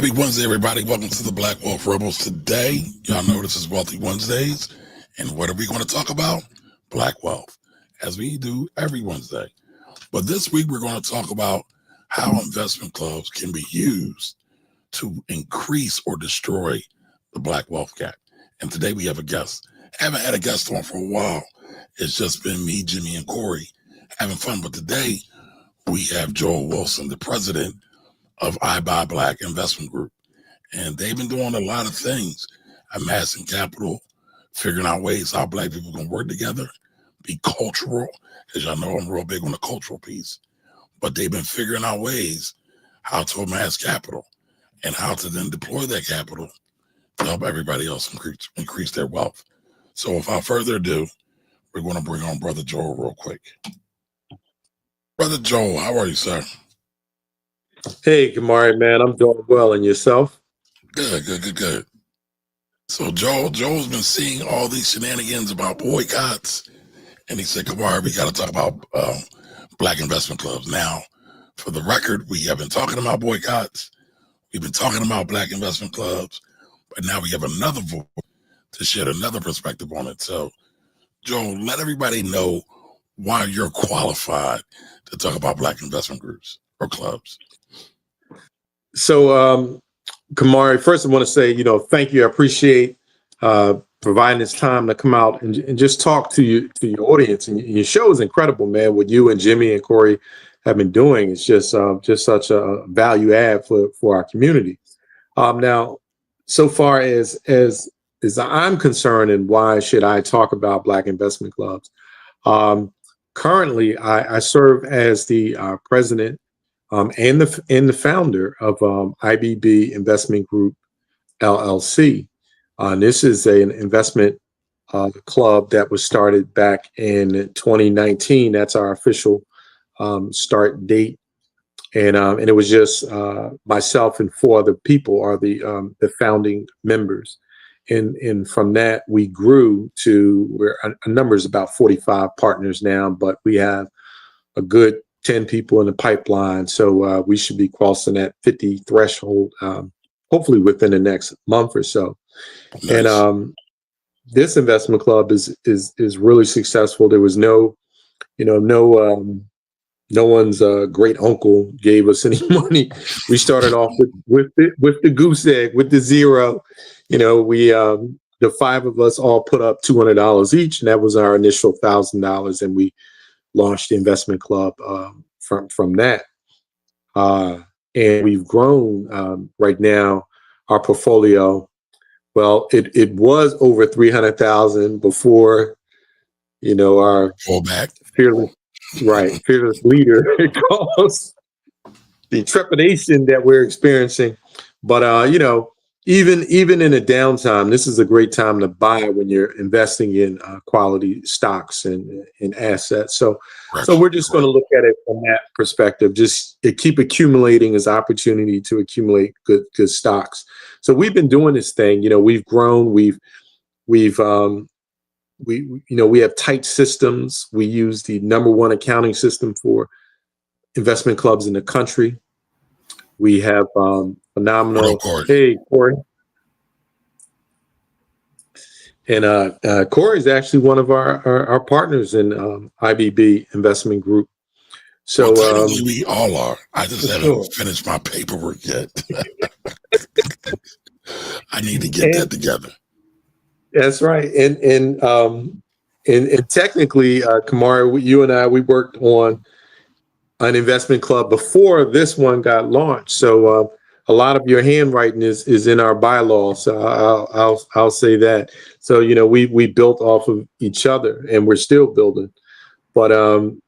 Happy Wednesday, everybody. Welcome to the Black Wealth Rebels. Today, y'all know this is Wealthy Wednesdays. And what are we going to talk about? Black wealth, as we do every Wednesday. But this week, we're going to talk about how investment clubs can be used to increase or destroy the Black wealth gap. And today, we have a guest. I haven't had a guest on for a while. It's just been me, Jimmy, and Corey having fun. But today, we have Joel Wilson, the president of I Buy Black Investment Group. And they've been doing a lot of things, amassing capital, figuring out ways how Black people can work together, be cultural. As y'all know, I'm real big on the cultural piece. But they've been figuring out ways how to amass capital and how to then deploy that capital to help everybody else increase their wealth. So without further ado, we're going to bring on Brother Joel real quick. Brother Joel, how are you, sir? Hey, Kamari, man, I'm doing well. And yourself? Good. So Joel's been seeing all these shenanigans about boycotts, and he said, Kamari, we got to talk about Black investment clubs. Now, for the record, we have been talking about boycotts. We've been talking about Black investment clubs, but now we have another voice to shed another perspective on it. So, Joel, let everybody know why you're qualified to talk about Black investment groups or clubs. So, Kamari, first I want to say, thank you. I appreciate providing this time to come out and just talk to your audience. And your show is incredible, man. What you and Jimmy and Corey have been doing is just such a value add for our community. Now, so far as I'm concerned, and why should I talk about Black investment clubs? Currently, I serve as the president and the founder of IBB Investment Group, LLC. This is an investment club that was started back in 2019. That's our official start date. And it was just myself and four other people are the founding members. And from that, we grew to a number is about 45 partners now, but we have a good 10 people in the pipeline. So we should be crossing that 50 threshold, hopefully within the next month or so. Nice. And this investment club is really successful. There was no one's great uncle gave us any money. We started off with the goose egg, with the zero. We the five of us all put up $200 each, and that was our initial $1,000, and we launched the investment club from that. And we've grown right now. Our portfolio, well, it was over 300,000 before, our fallback fearless leader caused the trepidation that we're experiencing. But even in a downtime, this is a great time to buy when you're investing in quality stocks and assets. So we're just going to look at it from that perspective. Just keep accumulating as opportunity to accumulate good stocks. So we've been doing this thing. We've grown. We have tight systems. We use the #1 accounting system for investment clubs in the country. We have phenomenal. Hey, Corey. And Corey is actually one of our partners in IBB Investment Group. So technically we all are. I just haven't finished my paperwork yet. I need to get that together. That's right. And technically, Kamari, you and I, we worked on an investment club before this one got launched. So a lot of your handwriting is in our bylaws. So I'll say that. So we built off of each other, and we're still building. But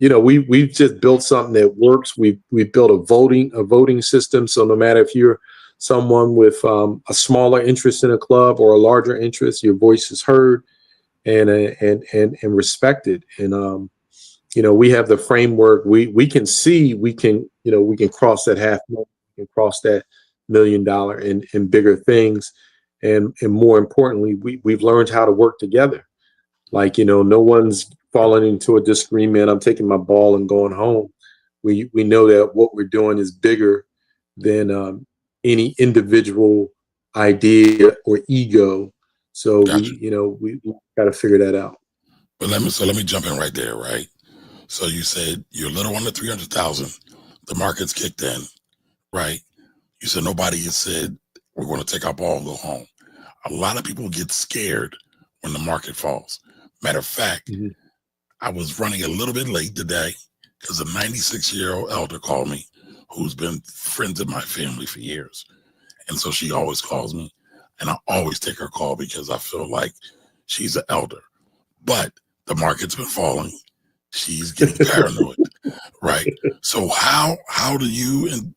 we've just built something that works. We built a voting system. So no matter if you're someone with a smaller interest in a club or a larger interest, your voice is heard and respected. And we have the framework. We can see we can cross that $500,000, we can cross that $1 million in bigger things, and more importantly, we've learned how to work together. Like no one's falling into a disagreement. I'm taking my ball and going home. We know that what we're doing is bigger than any individual idea or ego. So Gotcha. we got to figure that out. But let me jump in right there, right? So you said you're a little under 300,000. The market's kicked in, right? You said nobody has said we're going to take our ball and go home. A lot of people get scared when the market falls. Matter of fact, I was running a little bit late today because a 96-year-old elder called me who's been friends of my family for years. And so she always calls me, and I always take her call because I feel like she's an elder. But the market's been falling. She's getting paranoid, right? So how do you and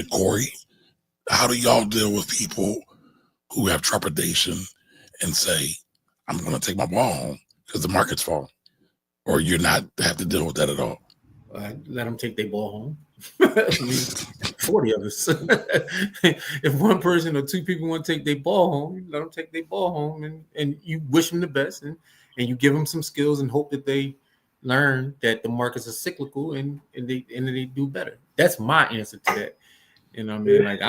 Corey, how do y'all deal with people who have trepidation and say, I'm going to take my ball home because the market's falling? Or you're not have to deal with that at all? Let them take their ball home. 40 of us. If one person or two people want to take their ball home, you let them take their ball home, and you wish them the best, and you give them some skills and hope that they learn that the markets are cyclical and they do better. That's my answer to that. You know what I mean? Like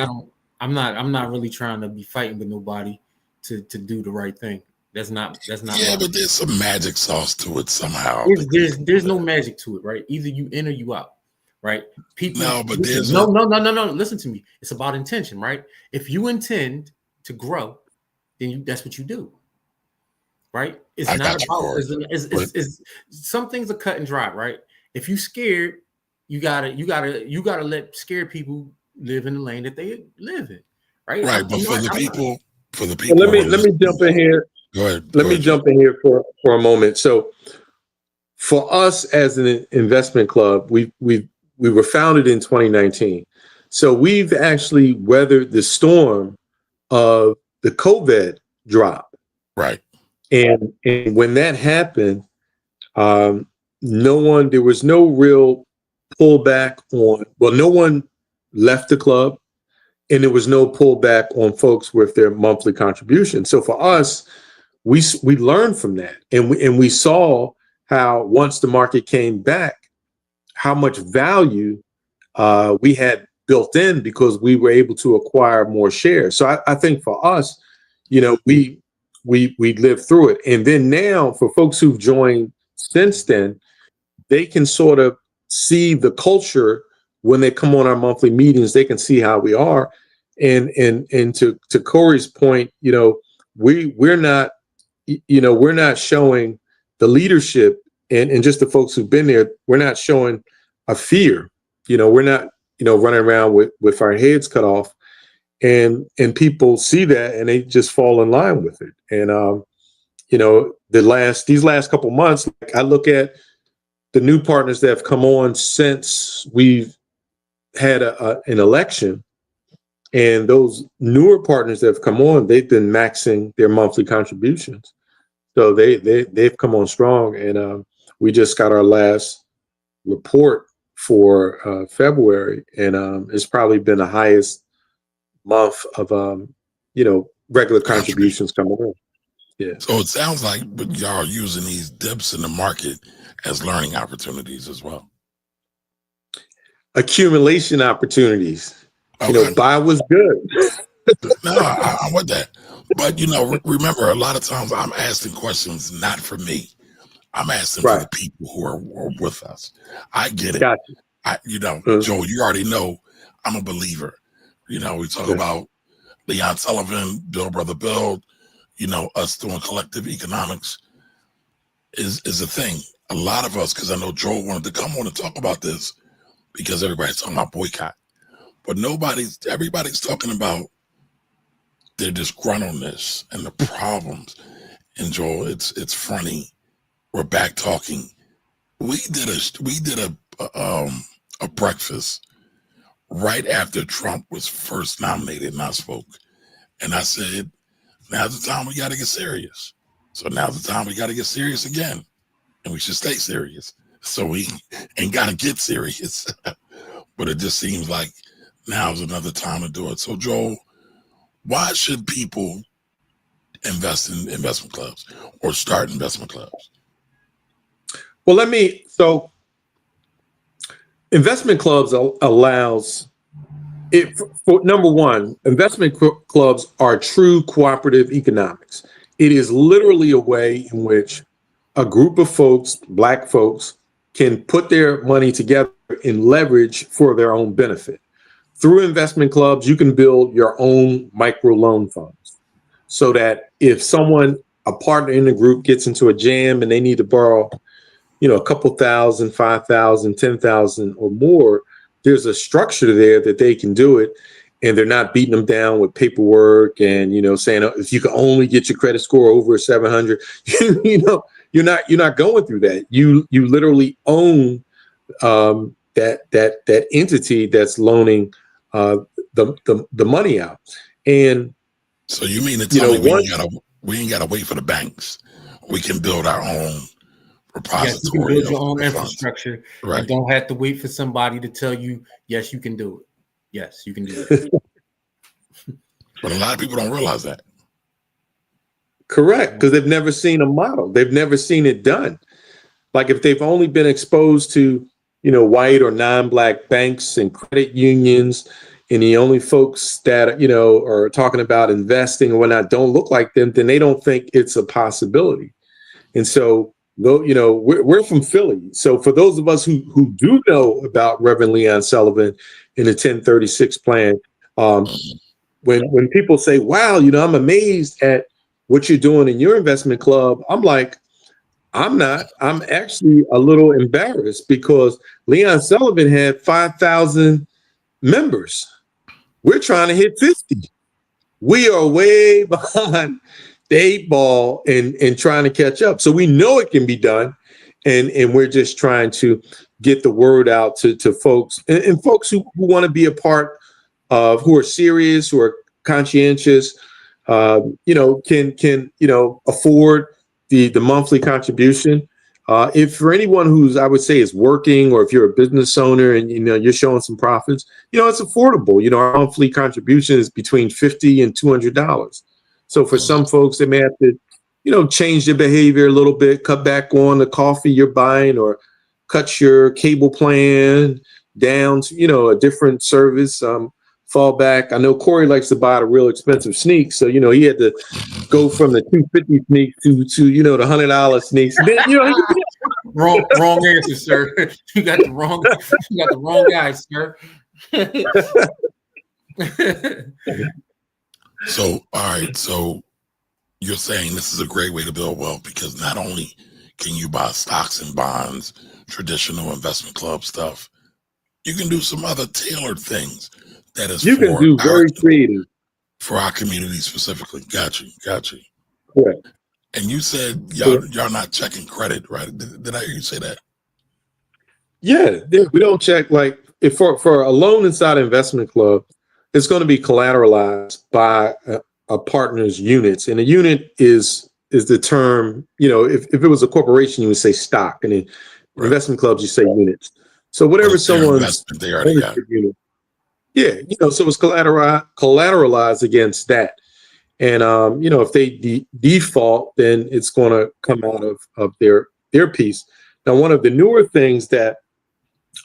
I'm not really trying to be fighting with nobody to do the right thing. That's not. Yeah, but there's some magic sauce to it somehow. There's no magic to it, right? Either you in or you out, right? People. No, but listen, no. Listen to me. It's about intention, right? If you intend to grow, then that's what you do, right? It's not about. It's some things are cut and dry, right? If you scared, you gotta let scared people live in the lane that they live in, right? Right, but for the people. Well, let me jump in here. Go ahead. Let me jump in here for a moment. So, for us as an investment club, we were founded in 2019. So we've actually weathered the storm of the COVID drop. Right. And when that happened, there was no real pullback no one left the club, and there was no pullback on folks with their monthly contribution. So for us, we learned from that, and we saw how once the market came back, how much value we had built in because we were able to acquire more shares. So I think for us, we lived through it, and then now for folks who've joined since then, they can sort of see the culture when they come on our monthly meetings. They can see how we are, and to Corey's point, we're not showing the leadership and just the folks who've been there. We're not showing a fear. We're not running around with our heads cut off, and people see that and they just fall in line with it. And these last couple months, I look at the new partners that have come on since we've had an election, and those newer partners that have come on, they've been maxing their monthly contributions. So they've come on strong, and we just got our last report for February, and it's probably been the highest month of regular contributions coming in. Yeah. So it sounds like, but y'all are using these dips in the market as learning opportunities as well. Accumulation opportunities. Okay. Buy was good. No, I want that. But remember, a lot of times I'm asking questions not for me. I'm asking for the people who are with us. I get it. Gotcha. Joe, you already know I'm a believer. We talk about Leon Sullivan, Bill Brother Bill, us doing collective economics is a thing. A lot of us, because I know Joe wanted to come on and talk about this because everybody's talking about boycott. But everybody's talking about their disgruntledness and the problems. And Joel, it's funny. We're back talking. We did a breakfast right after Trump was first nominated, and I spoke. And I said, now's the time we got to get serious. So now's the time we got to get serious again. And we should stay serious. So we ain't got to get serious. But it just seems like now's another time to do it. So Joel, why should people invest in investment clubs or start investment clubs? Well, investment clubs allows For number one, investment clubs are true cooperative economics. It is literally a way in which a group of folks, black folks, can put their money together and leverage for their own benefit. Through investment clubs, you can build your own micro loan funds so that if someone, a partner in the group, gets into a jam and they need to borrow, a couple thousand, 5,000, 10,000 or more, there's a structure there that they can do it, and they're not beating them down with paperwork and saying, oh, if you can only get your credit score over 700, you're not going through that. You literally own that entity that's loaning the money out. And so you mean to tell me we ain't gotta wait for the banks? We can build our own repository. Yes, you can build your own infrastructure. Right. And don't have to wait for somebody to tell you, yes, you can do it. Yes, you can do it. But a lot of people don't realize that. Correct, because they've never seen a model. They've never seen it done. Like if they've only been exposed to, white or non-black banks and credit unions, and the only folks that, are talking about investing and whatnot don't look like them, then they don't think it's a possibility. And so, we're from Philly. So for those of us who do know about Reverend Leon Sullivan in the 1036 plan, when people say, wow, I'm amazed at what you're doing in your investment club, I'm like, I'm not. I'm actually a little embarrassed because Leon Sullivan had 5,000 members. We're trying to hit 50. We are way behind the 8 ball and trying to catch up. So we know it can be done. And we're just trying to get the word out to folks and folks who want to be a part of, who are serious, who are conscientious, can afford the monthly contribution. If for anyone who's, I would say, is working, or if you're a business owner and you're showing some profits, it's affordable. Our monthly contribution is between $50 and $200. So for some folks, they may have to, change their behavior a little bit, cut back on the coffee you're buying, or cut your cable plan down to, a different service. Fall back. I know Corey likes to buy the real expensive sneaks, so he had to go from the $250 sneaks to the $100 sneaks. And then, wrong answer, sir. You got the wrong guy, sir. So, all right. So you're saying this is a great way to build wealth because not only can you buy stocks and bonds, traditional investment club stuff, you can do some other tailored things. That is, you can do very creative for our community specifically. Got you. Correct. And you said y'all not checking credit, right? Did I hear you say that? Yeah, we don't check. Like if for a loan inside an investment club, it's going to be collateralized by a partner's units, and a unit is the term. If it was a corporation, you would say stock, and in investment clubs, you say units. So whatever someone's they already got. Unit, yeah, so it's collateralized against that. And, if they default, then it's going to come out of their piece. Now, one of the newer things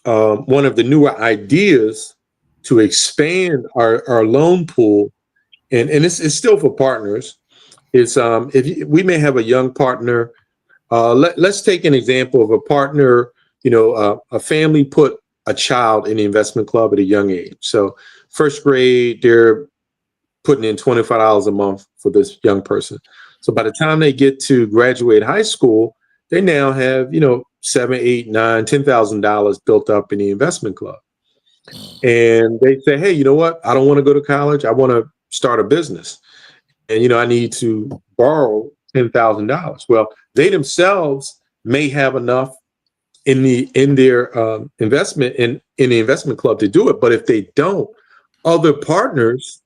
one of the newer ideas to expand our loan pool, and it's still for partners, is we may have a young partner. Let's take an example of a partner, a family put a child in the investment club at a young age. So first grade, they're putting in $25 a month for this young person. So by the time they get to graduate high school, they now have, $7, $8, $9, $10,000 built up in the investment club. And they say, hey, you know what? I don't want to go to college. I want to start a business. And, I need to borrow $10,000. Well, they themselves may have enough in their investment in the investment club to do it. But if they don't, other partners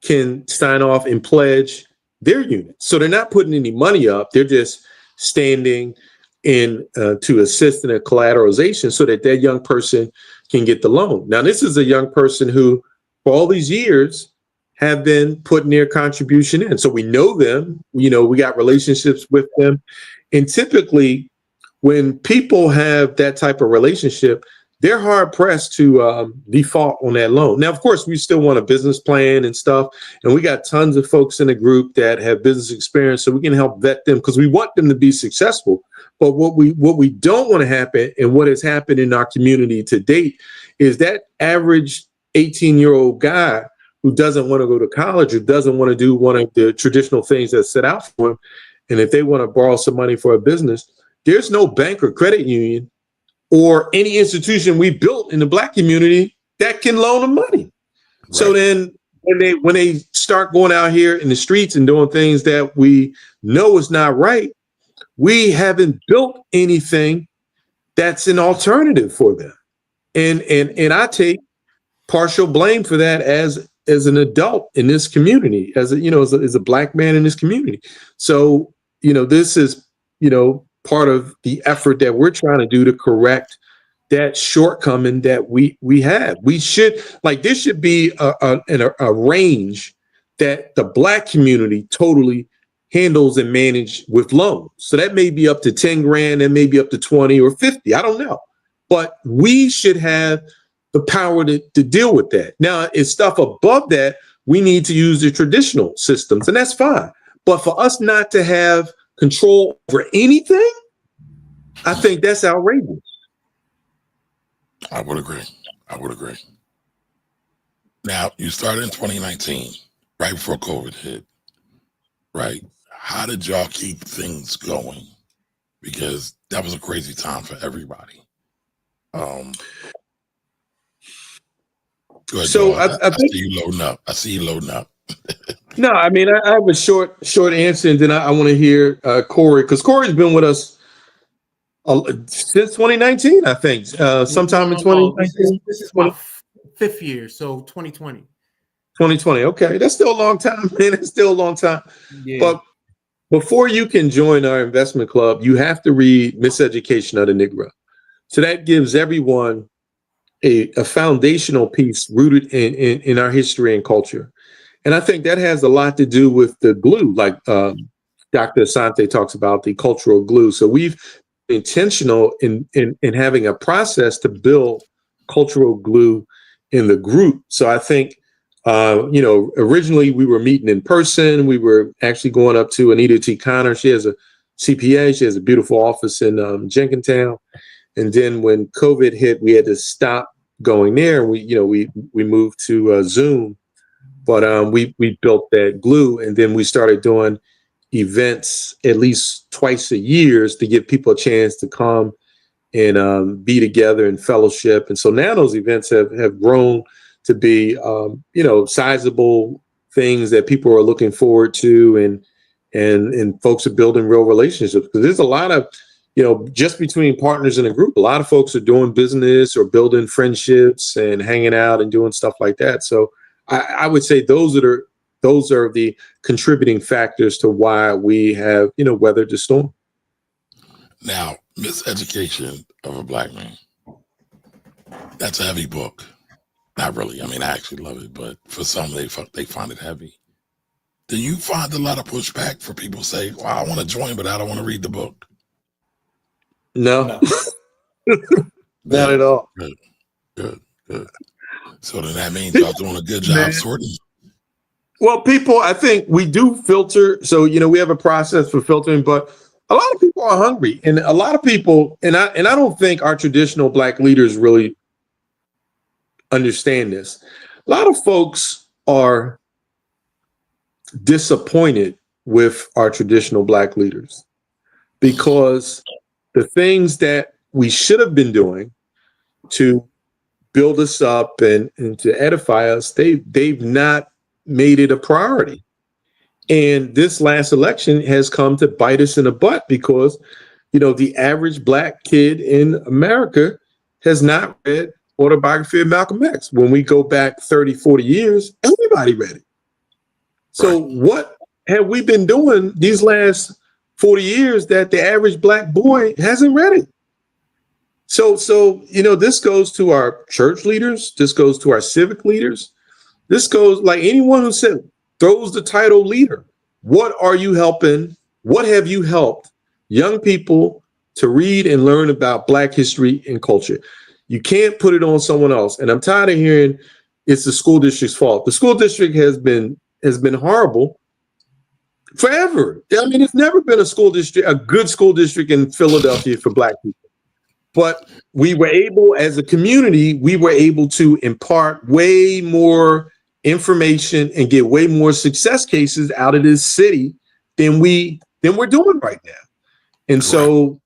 can sign off and pledge their units. So they're not putting any money up. They're just standing in to assist in a collateralization so that young person can get the loan. Now, this is a young person who, for all these years, have been putting their contribution in. So we know them, we got relationships with them. And typically, when people have that type of relationship, they're hard pressed to default on that loan. Now, of course, we still want a business plan and stuff, and we got tons of folks in the group that have business experience, so we can help vet them because we want them to be successful. But what we don't want to happen, and what has happened in our community to date, is that average 18-year-old guy who doesn't want to go to college or doesn't want to do one of the traditional things that's set out for him, and if they want to borrow some money for a business, there's no bank or credit union or any institution we built in the Black community that can loan them money. Right. So then when they start going out here in the streets and doing things that we know is not right, we haven't built anything that's an alternative for them. And I take partial blame for that as an adult in this community, as a Black man in this community. So, this is, part of the effort that we're trying to do to correct that shortcoming that we have. We should, there should be a range that the Black community totally handles and manage with loans. So that may be up to 10 grand, and maybe up to 20 or 50. I don't know. But we should have the power to deal with that. Now, it's stuff above that, we need to use the traditional systems, and that's fine. But for us not to have control over anything, I think that's outrageous. I would agree. Now, you started in 2019, right before COVID hit, right? How did y'all keep things going? Because that was a crazy time for everybody. Go ahead, so I see you loading up. No, I mean, I have a short answer, and then I want to hear Corey, because Corey's been with us since 2019, I think. Sometime in 2019. This is my 5th year, so 2020. 2020. Okay, that's still a long time, man. It's still a long time. Yeah. But before you can join our investment club, you have to read Miseducation of the Negro. So that gives everyone a foundational piece rooted in our history and culture. And I think that has a lot to do with the glue, like Dr. Asante talks about, the cultural glue. So we've been intentional in having a process to build cultural glue in the group. So I think, originally we were meeting in person. We were actually going up to Anita T. Connor. She has a CPA. She has a beautiful office in Jenkintown. And then when COVID hit, we had to stop going there. We moved to Zoom, but we built that glue, and then we started doing events at least twice a year to give people a chance to come and be together in fellowship. And so now those events have grown to be sizable things that people are looking forward to, and folks are building real relationships, because there's a lot of just between partners in a group, a lot of folks are doing business or building friendships and hanging out and doing stuff like that. So I would say those are the contributing factors to why we have, weathered the storm. Now, Miseducation of a Black Man, that's a heavy book. Not really. I mean, I actually love it, but for some, they find it heavy. Do you find a lot of pushback for people say, well, I want to join, but I don't want to read the book? No. Not at all. Good. So then that means y'all doing a good job sorting. Well, people, I think we do filter. So, we have a process for filtering, but a lot of people are hungry, and a lot of people, and I don't think our traditional Black leaders really understand this. A lot of folks are disappointed with our traditional Black leaders because the things that we should have been doing to build us up and to edify us, they've not made it a priority. And this last election has come to bite us in the butt because, the average Black kid in America has not read Autobiography of Malcolm X. When we go back 30, 40 years, everybody read it. So what have we been doing these last 40 years that the average Black boy hasn't read it? So this goes to our church leaders. This goes to our civic leaders. This goes, like, anyone who throws the title leader. What are you helping? What have you helped young people to read and learn about Black history and culture? You can't put it on someone else. And I'm tired of hearing it's the school district's fault. The school district has been horrible forever. I mean, it's never been a good school district in Philadelphia for Black people. But we were able, as a community, to impart way more information and get way more success cases out of this city than we're doing right now. And so,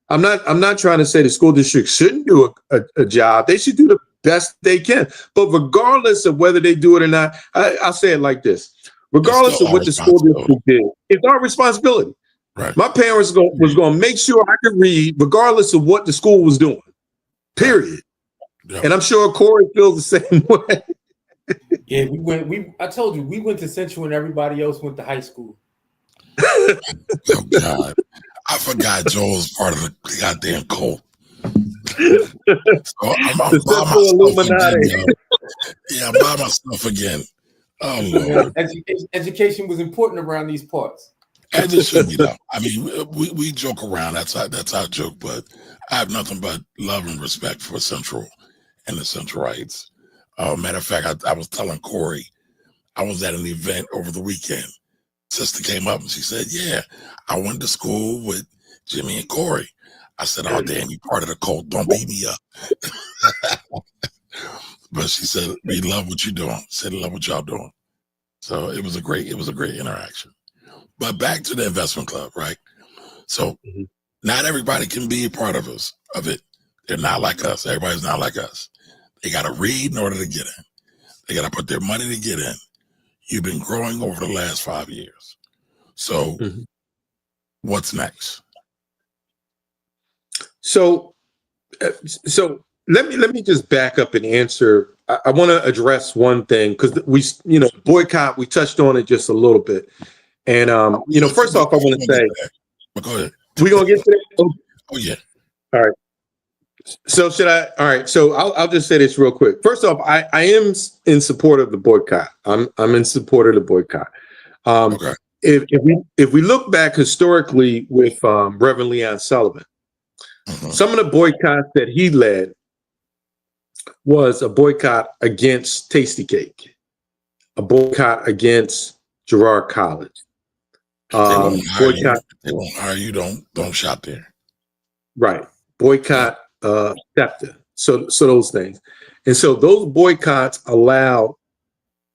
I'm not trying to say the school district shouldn't do a job. They should do the best they can. But regardless of whether they do it or not, I'll say it like this. Regardless of what the school district did, it's our responsibility. Right. My parents was going to make sure I could read regardless of what the school was doing, period. Yep. And I'm sure Corey feels the same way. Yeah, I told you, we went to Central and everybody else went to high school. Oh, God. I forgot Joel was part of the goddamn cult. So I'm by myself again, yeah, I'm by myself again. Oh, Lord. Education was important around these parts. As it should be, though. I mean, we joke around. That's our joke, but I have nothing but love and respect for Central and the Centralites. Matter of fact, I was telling Corey, I was at an event over the weekend. Sister came up and she said, yeah, I went to school with Jimmy and Corey. I said, oh, damn, you part of the cult. Don't beat me up. But she said, we love what you're doing. Said, love what y'all doing. So it was a great interaction. But back to the investment club, right? So not everybody can be a part of it. They're not like us. Everybody's not like us. They got to read in order to get in. They got to put their money to get in. You've been growing over the last 5 years. So what's next? So let me just back up and answer. I want to address one thing because boycott, we touched on it just a little bit. And, first off, I want to say, go ahead. We're going to get to that. Oh, yeah. All right. So all right. So I'll just say this real quick. First off, I am in support of the boycott. I'm in support of the boycott. Okay. If we look back historically with Reverend Leon Sullivan, some of the boycotts that he led was a boycott against Tasty Cake, a boycott against Girard College. They won't hire you. Don't shop there. Right. Boycott SEPTA. So those things. And so those boycotts allow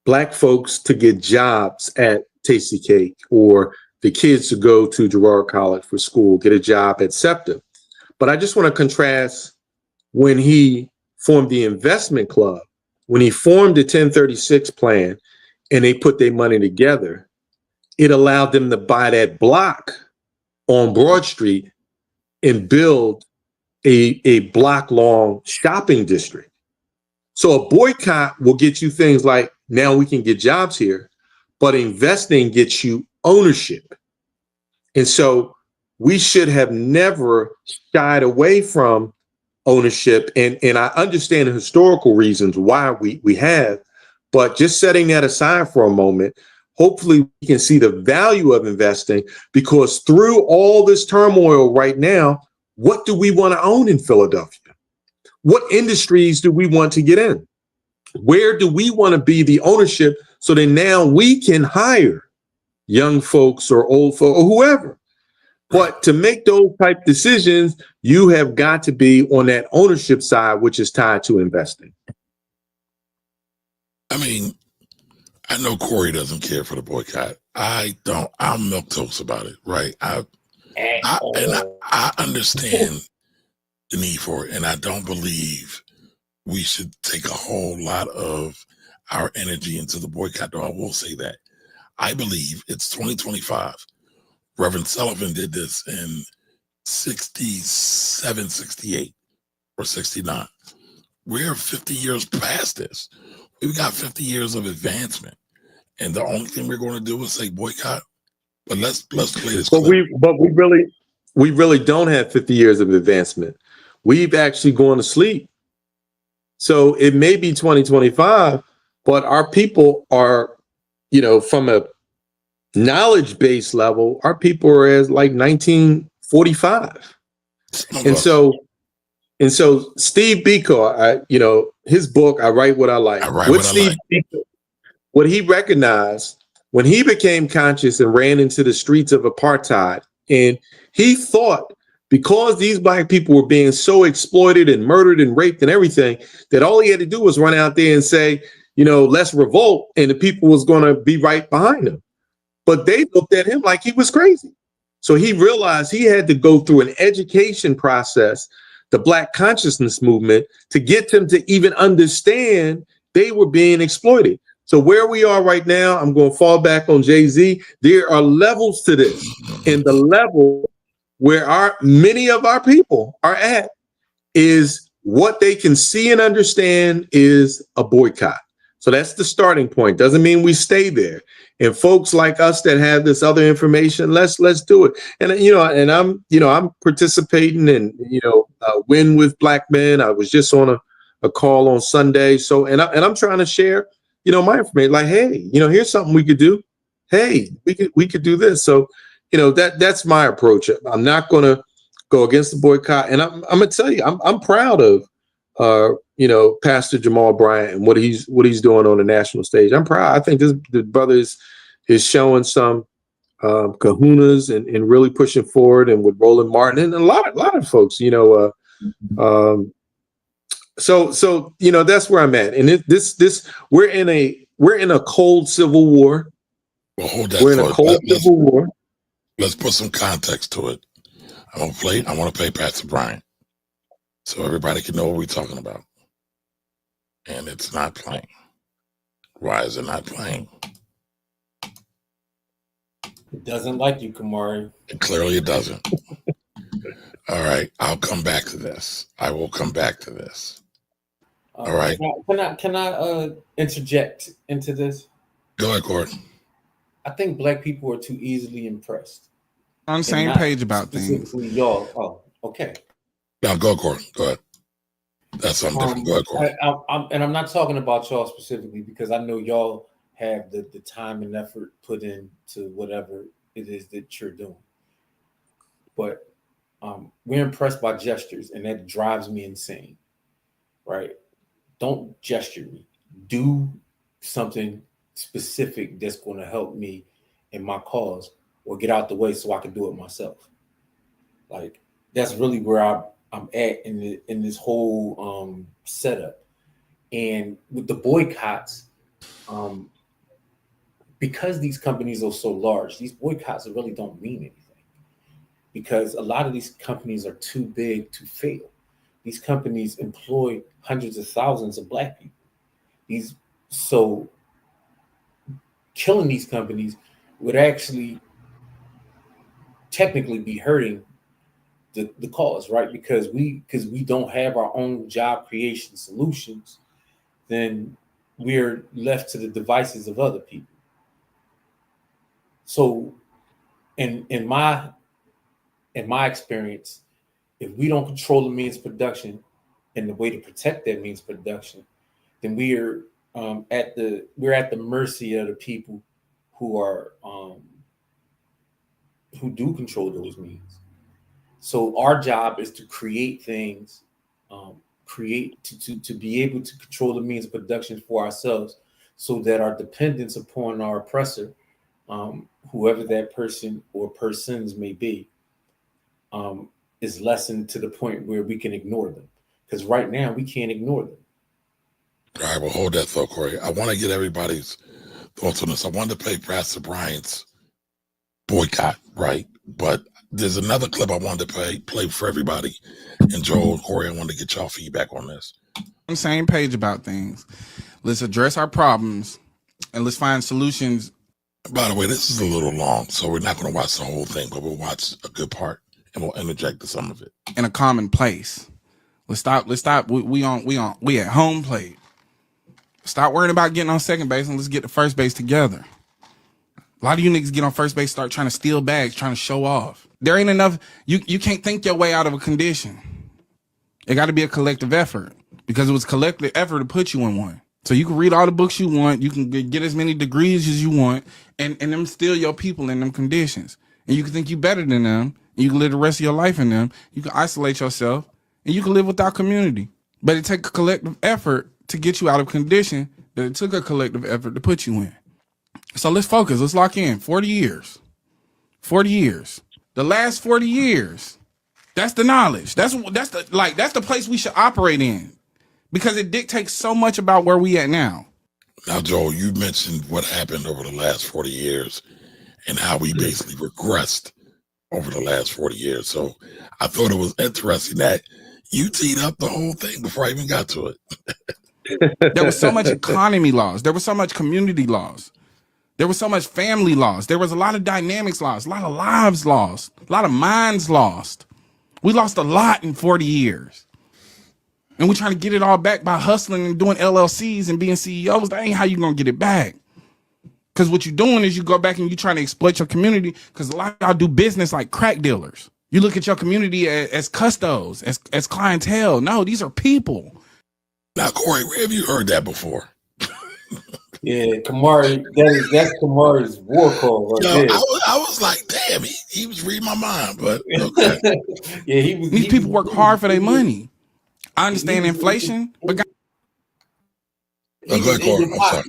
Black folks to get jobs at Tasty Cake, or the kids to go to Girard College for school, get a job at SEPTA. But I just want to contrast when he formed the investment club, when he formed the 1036 plan and they put their money together, it allowed them to buy that block on Broad Street and build a block long shopping district. So a boycott will get you things like, now we can get jobs here, but investing gets you ownership. And so we should have never shied away from ownership. And I understand the historical reasons why we have, but just setting that aside for a moment, hopefully we can see the value of investing, because through all this turmoil right now, what do we want to own in Philadelphia? What industries do we want to get in? Where do we want to be the ownership so that now we can hire young folks or old folks or whoever? But to make those type decisions, you have got to be on that ownership side, which is tied to investing. I mean, I know Corey doesn't care for the boycott. I don't. I'm milquetoast about it, right? I understand the need for it, and I don't believe we should take a whole lot of our energy into the boycott, though I will say that. I believe it's 2025. Reverend Sullivan did this in 67, 68, or 69. We're 50 years past this. We've got 50 years of advancement. And the only thing we're going to do is say boycott. But let's play this clip. But we really don't have 50 years of advancement. We've actually gone to sleep. So it may be 2025, but our people are, from a knowledge base level, our people are as like 1945. And so And so Steve Biko, his book, I Write What I Like. I write what I like. Biko, what he recognized when he became conscious and ran into the streets of apartheid, and he thought because these black people were being so exploited and murdered and raped and everything, that all he had to do was run out there and say, let's revolt, and the people was going to be right behind him. But they looked at him like he was crazy. So he realized he had to go through an education process, the Black consciousness movement, to get them to even understand they were being exploited. So where we are right now, I'm going to fall back on Jay-Z. There are levels to this, and the level where many of our people are at is what they can see and understand is a boycott. So that's the starting point. Doesn't mean we stay there. And folks like us that have this other information, let's do it. And I'm participating in Win with Black Men. I was just on a call on Sunday. So and I'm trying to share my information. Like, hey, here's something we could do. Hey, we could do this. So that's my approach. I'm not going to go against the boycott. And I'm going to tell you, I'm proud of Pastor Jamal Bryant and what he's doing on the national stage. I'm proud. I think the brother is showing some kahunas and really pushing forward, and with Roland Martin and a lot of folks, so that's where I'm at. And this we're in a cold civil war. Well, hold that. We're in a cold civil war. Let's put some context to it. I want to play Pastor Bryant, so everybody can know what we're talking about. And it's not playing. Why is it not playing? It doesn't like you, Kamari. Clearly it doesn't. All right. I'll come back to this. I will come back to this. All right. Can I interject into this? Go ahead, Gordon. I think black people are too easily impressed. On the same page about things. Y'all. Oh, okay. Now go, Gordon. Go ahead. That's something different. Go ahead, Gordon. I'm not talking about y'all specifically, because I know y'all have the time and effort put into whatever it is that you're doing. But we're impressed by gestures, and that drives me insane, right? Don't gesture me. Do something specific that's going to help me in my cause, or get out the way so I can do it myself. Like, that's really where I'm at in this whole setup. And with the boycotts, because these companies are so large, these boycotts really don't mean anything, because a lot of these companies are too big to fail. These companies employ hundreds of thousands of black people. So killing these companies would actually technically be hurting the cause, right? Because we don't have our own job creation solutions, then we're left to the devices of other people. So in my experience, if we don't control the means of production and the way to protect that means of production, then we're at the mercy of the people who do control those means. So our job is to create things, to be able to control the means of production for ourselves, so that our dependence upon our oppressor, whoever that person or persons may be, is lessened to the point where we can ignore them. Because right now we can't ignore them. All right, well, hold that thought, Corey. I want to get everybody's thoughts on this. I wanted to play Pastor Bryant's boycott, right? But there's another clip I wanted to play for everybody. And Joel and Corey, I wanted to get y'all feedback on this. On the same page about things. Let's address our problems and let's find solutions. By the way, this is a little long, so we're not going to watch the whole thing, but we'll watch a good part and we'll interject to some of it. In a common place. Let's stop. We at home plate. Stop worrying about getting on second base and let's get to first base together. A lot of you niggas get on first base, start trying to steal bags, trying to show off. There ain't enough. You can't think your way out of a condition. It got to be a collective effort, because it was collective effort to put you in one. So you can read all the books you want. You can get as many degrees as you want, and them still your people in them conditions. And you can think you better than them. And you can live the rest of your life in them. You can isolate yourself and you can live without community. But it takes a collective effort to get you out of condition that it took a collective effort to put you in. So let's focus. Let's lock in. 40 years. 40 years. The last 40 years. That's the knowledge. That's the place we should operate in, because it dictates so much about where we at now. Now, Joel, you mentioned what happened over the last 40 years and how we basically regressed over the last 40 years. So I thought it was interesting that you teed up the whole thing before I even got to it. There was so much economy loss. There was so much community loss. There was so much family loss. There was a lot of dynamics lost, a lot of lives lost, a lot of minds lost. We lost a lot in 40 years. And we're trying to get it all back by hustling and doing LLCs and being CEOs. That ain't how you going to get it back. Because what you're doing is you go back and you're trying to exploit your community, because a lot of y'all do business like crack dealers. You look at your community as custos, as clientele. No, these are people. Now, Corey, where have you heard that before? Yeah, Kamari, that's Kamari's war call right Yo, there. I was like, damn, he was reading my mind, but okay. Yeah, he was. These people work hard for their money. I understand inflation, but Go ahead, Corey. I'm sorry.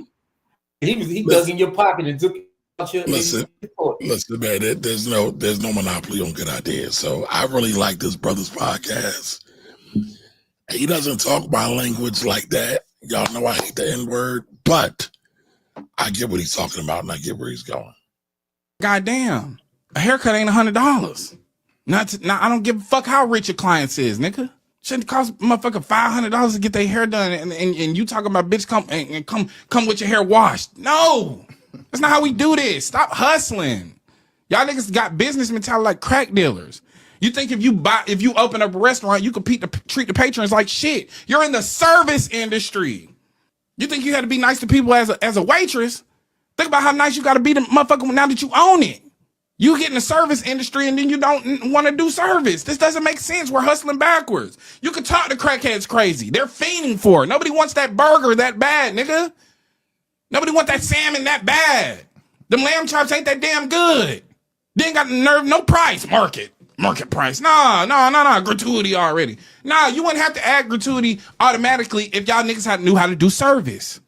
He dug in your pocket and took out your. Listen, man, there's no monopoly on good ideas. So I really like this brother's podcast. He doesn't talk about language like that. Y'all know I hate the N-word, but I get what he's talking about and I get where he's going. goddamn, a haircut ain't $100. Not I don't give a fuck how rich your client is, nigga. Shouldn't cost motherfucker $500 to get their hair done, and you talking about bitch come with your hair washed. No, that's not how we do this. Stop hustling. Y'all niggas got business mentality like crack dealers. You think if you open up a restaurant, you could treat the patrons like shit. You're in the service industry. You think you had to be nice to people as a waitress? Think about how nice you got to be to motherfucker now that you own it. You get in the service industry and then you don't want to do service. This doesn't make sense. We're hustling backwards. You can talk to crackheads crazy. They're fiending for it. Nobody wants that burger that bad, nigga. Nobody wants that salmon that bad. Them lamb chops ain't that damn good. They ain't got the nerve, no price. Market price. Nah. Gratuity already. Nah, you wouldn't have to add gratuity automatically if y'all niggas knew how to do service.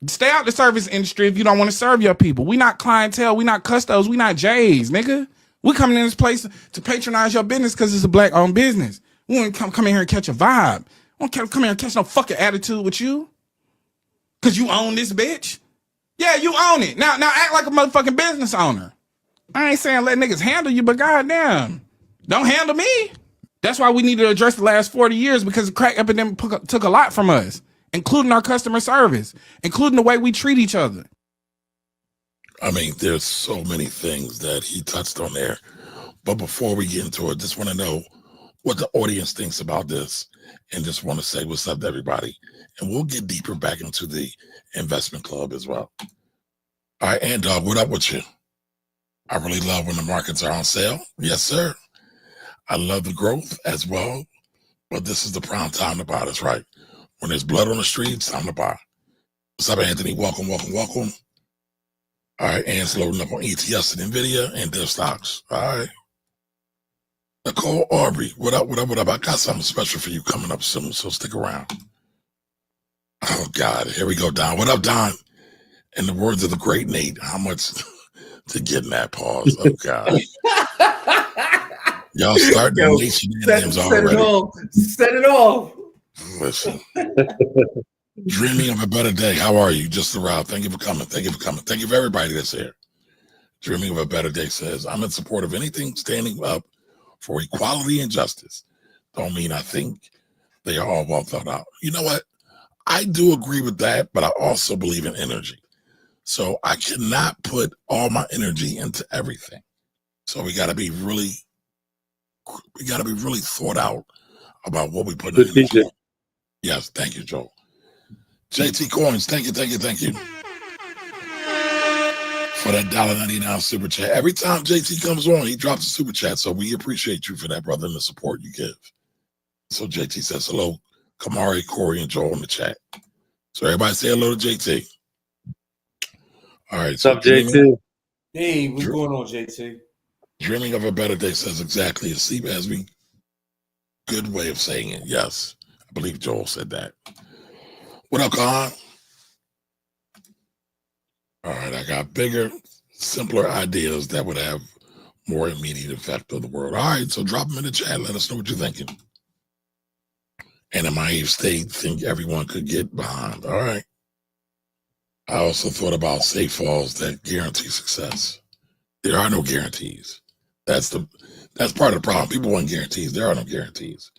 Stay out the service industry if you don't want to serve your people. We not clientele. We not custos. We not J's, nigga. We coming in this place to patronize your business because it's a black-owned business. We want to come in here and catch a vibe. We want to come here and catch no fucking attitude with you because you own this bitch. Yeah, you own it. Now act like a motherfucking business owner. I ain't saying let niggas handle you, but goddamn, don't handle me. That's why we need to address the last 40 years, because the crack epidemic took a lot from us, including our customer service, including the way we treat each other. I mean, there's so many things that he touched on there. But before we get into it, just want to know what the audience thinks about this, and just want to say what's up to everybody. And we'll get deeper back into the investment club as well. All right, and Dog, what up with you? I really love when the markets are on sale. Yes, sir. I love the growth as well, but this is the prime time to buy. That's right. When there's blood on the streets, time to buy. What's up, Anthony? Welcome. All right, Ant's loading up on ETFs and NVIDIA and their stocks. All right. Nicole Aubrey, what up? I got something special for you coming up soon, so stick around. Oh, God. Here we go, Don. What up, Don? In the words of the great Nate, how much to get in that pause? Oh, God. Y'all starting the nation names already. Set it off. Listen. Dreaming of a better day. How are you? Just arrived. Thank you for coming. Thank you for everybody that's here. Dreaming of a better day says, I'm in support of anything standing up for equality and justice. Don't mean I think they are all well thought out. You know what? I do agree with that, but I also believe in energy. So I cannot put all my energy into everything. So we got to be really thought out about what we put in. Yes, thank you, Joe. JT Coins, thank you. For that $1.99 super chat. Every time JT comes on, he drops a super chat. So we appreciate you for that, brother, and the support you give. So JT says hello, Kamari, Corey, and Joel in the chat. So everybody say hello to JT. All right. What's up, JT? Hey, what's going on, JT? Dreaming of a better day says exactly as we Good way of saying it. Yes. I believe Joel said that. What up, Khan? All right, I got bigger, simpler ideas that would have more immediate effect on the world. All right, so drop them in the chat. Let us know what you're thinking. And in my state, think everyone could get behind. All right. I also thought about safe falls that guarantee success. There are no guarantees. That's part of the problem. People want guarantees. There are no guarantees.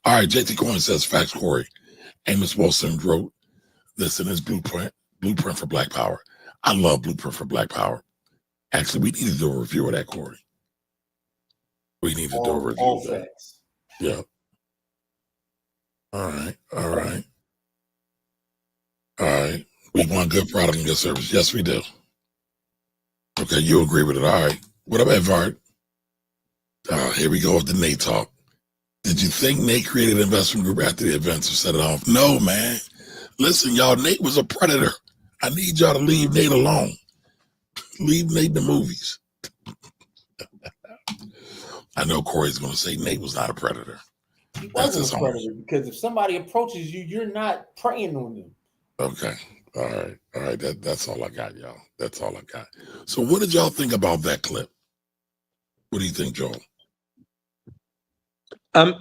All right, JT Coin says, facts, Corey. Amos Wilson wrote this in his blueprint for Black Power. I love Blueprint for Black Power. Actually, we need to do a review of that, Corey. We need to do a review of that. Yeah. All right. We want good product and good service. Yes, we do. Okay, you agree with it. All right. What up, Edvard? Here we go with the Nate talk. Did you think Nate created an investment group after the events or set it off? No, man. Listen, y'all, Nate was a predator. I need y'all to leave Nate alone. Leave Nate the movies. I know Corey's going to say Nate was not a predator. He wasn't a predator because if somebody approaches you, you're not preying on them. Okay. All right. That's all I got, y'all. That's all I got. So what did y'all think about that clip? What do you think, Joel? I'm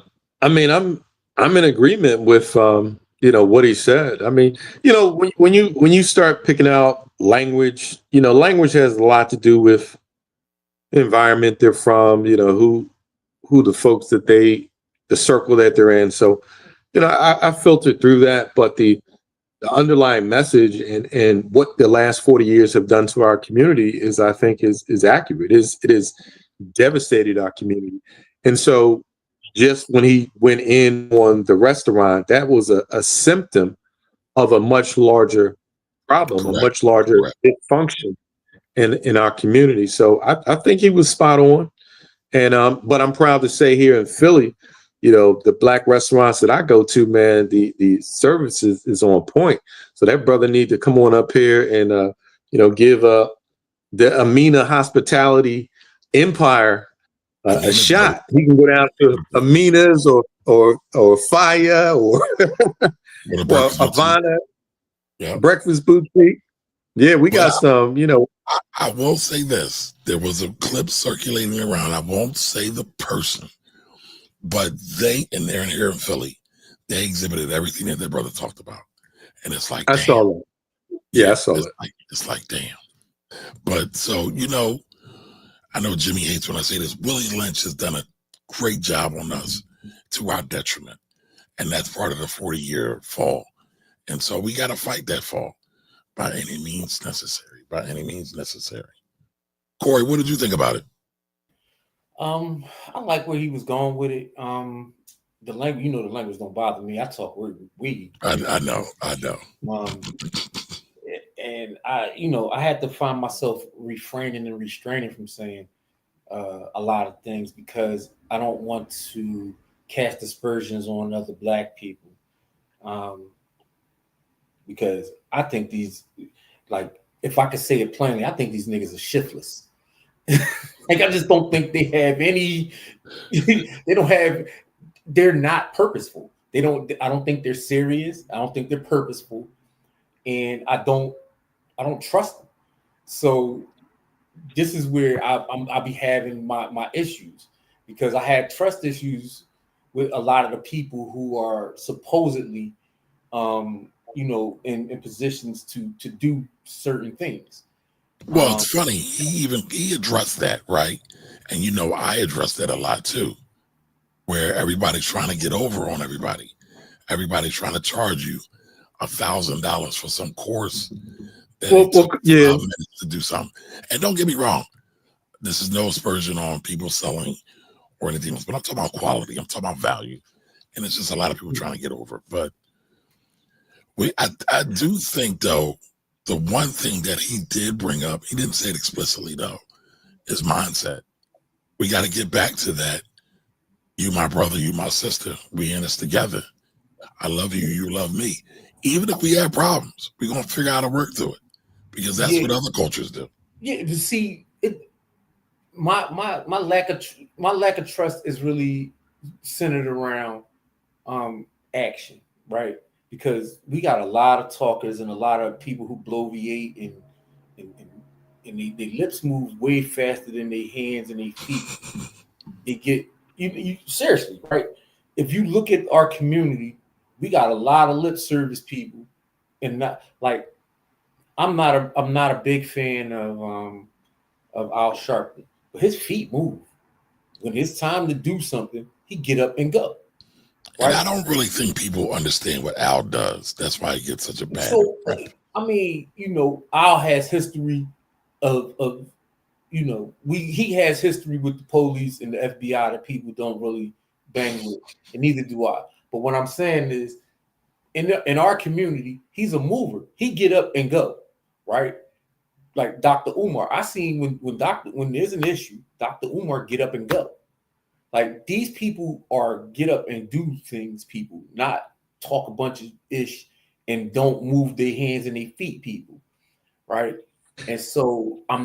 in agreement with what he said. I mean, when you start picking out language, language has a lot to do with the environment they're from, who the folks that the circle that they're in. So, I filtered through that, but the underlying message and what the last 40 years have done to our community is, I think, is accurate. It is devastated our community. And so just when he went in on the restaurant, that was a symptom of a much larger problem, Correct. a much larger dysfunction in our community. So I think he was spot on. And but I'm proud to say here in Philly, the Black restaurants that I go to, man, the service is on point. So that brother need to come on up here and give the Amina Hospitality Empire a shot. He can go down to Amina's or Fire or Havana, Breakfast Boutique. Yeah, we got some, I will say this. There was a clip circulating around. I won't say the person, but they're here in Philly. They exhibited everything that their brother talked about. And it's like, I saw that. Yeah, I saw that. It's like, damn. But so, I know Jimmy hates when I say this. Willie Lynch has done a great job on us to our detriment. And that's part of the 40-year fall. And so we got to fight that fall by any means necessary. Corey, what did you think about it? I like where he was going with it. The language, the language don't bother me. I talk we. I know. And I had to find myself refraining and restraining from saying a lot of things because I don't want to cast aspersions on other Black people. Because I think these, if I could say it plainly, I think these niggas are shiftless. I just don't think they have any. They're not purposeful. I don't think they're serious. I don't think they're purposeful, and I don't trust them. So this is where I'll be having my issues because I had trust issues with a lot of the people who are supposedly, in positions to do certain things. Well, it's funny. He addressed that, right? And I addressed that a lot too, where everybody's trying to get over on everybody. Everybody's trying to charge you $1,000 for some course that it took 5 minutes to do something. And don't get me wrong, this is no aspersion on people selling or anything else, but I'm talking about quality. I'm talking about value. And it's just a lot of people trying to get over. But I do think, though, the one thing that he did bring up, he didn't say it explicitly, though, is mindset. We got to get back to that. You, my brother, you, my sister, we in this together. I love you, you love me. Even if we have problems, we're going to figure out how to work through it because that's what other cultures do. Yeah, see, my lack of trust is really centered around action, right? Because we got a lot of talkers and a lot of people who blow V8 and their lips move way faster than their hands and their feet. They get you seriously, right? If you look at our community, we got a lot of lip service people, and not like I'm not a big fan of Al Sharpton, but his feet move. When it's time to do something, he get up and go. And Right? I don't really think people understand what Al does. That's why he gets such a bad So rep. I mean, Al has history of he has history with the police and the FBI that people don't really bang with, and neither do I. But what I'm saying is, in our community, he's a mover. He get up and go, right? Like Dr. Umar, I seen when there's an issue, Dr. Umar get up and go. Like these people are get up and do things, people, not talk a bunch of ish and don't move their hands and their feet, people, right? And so I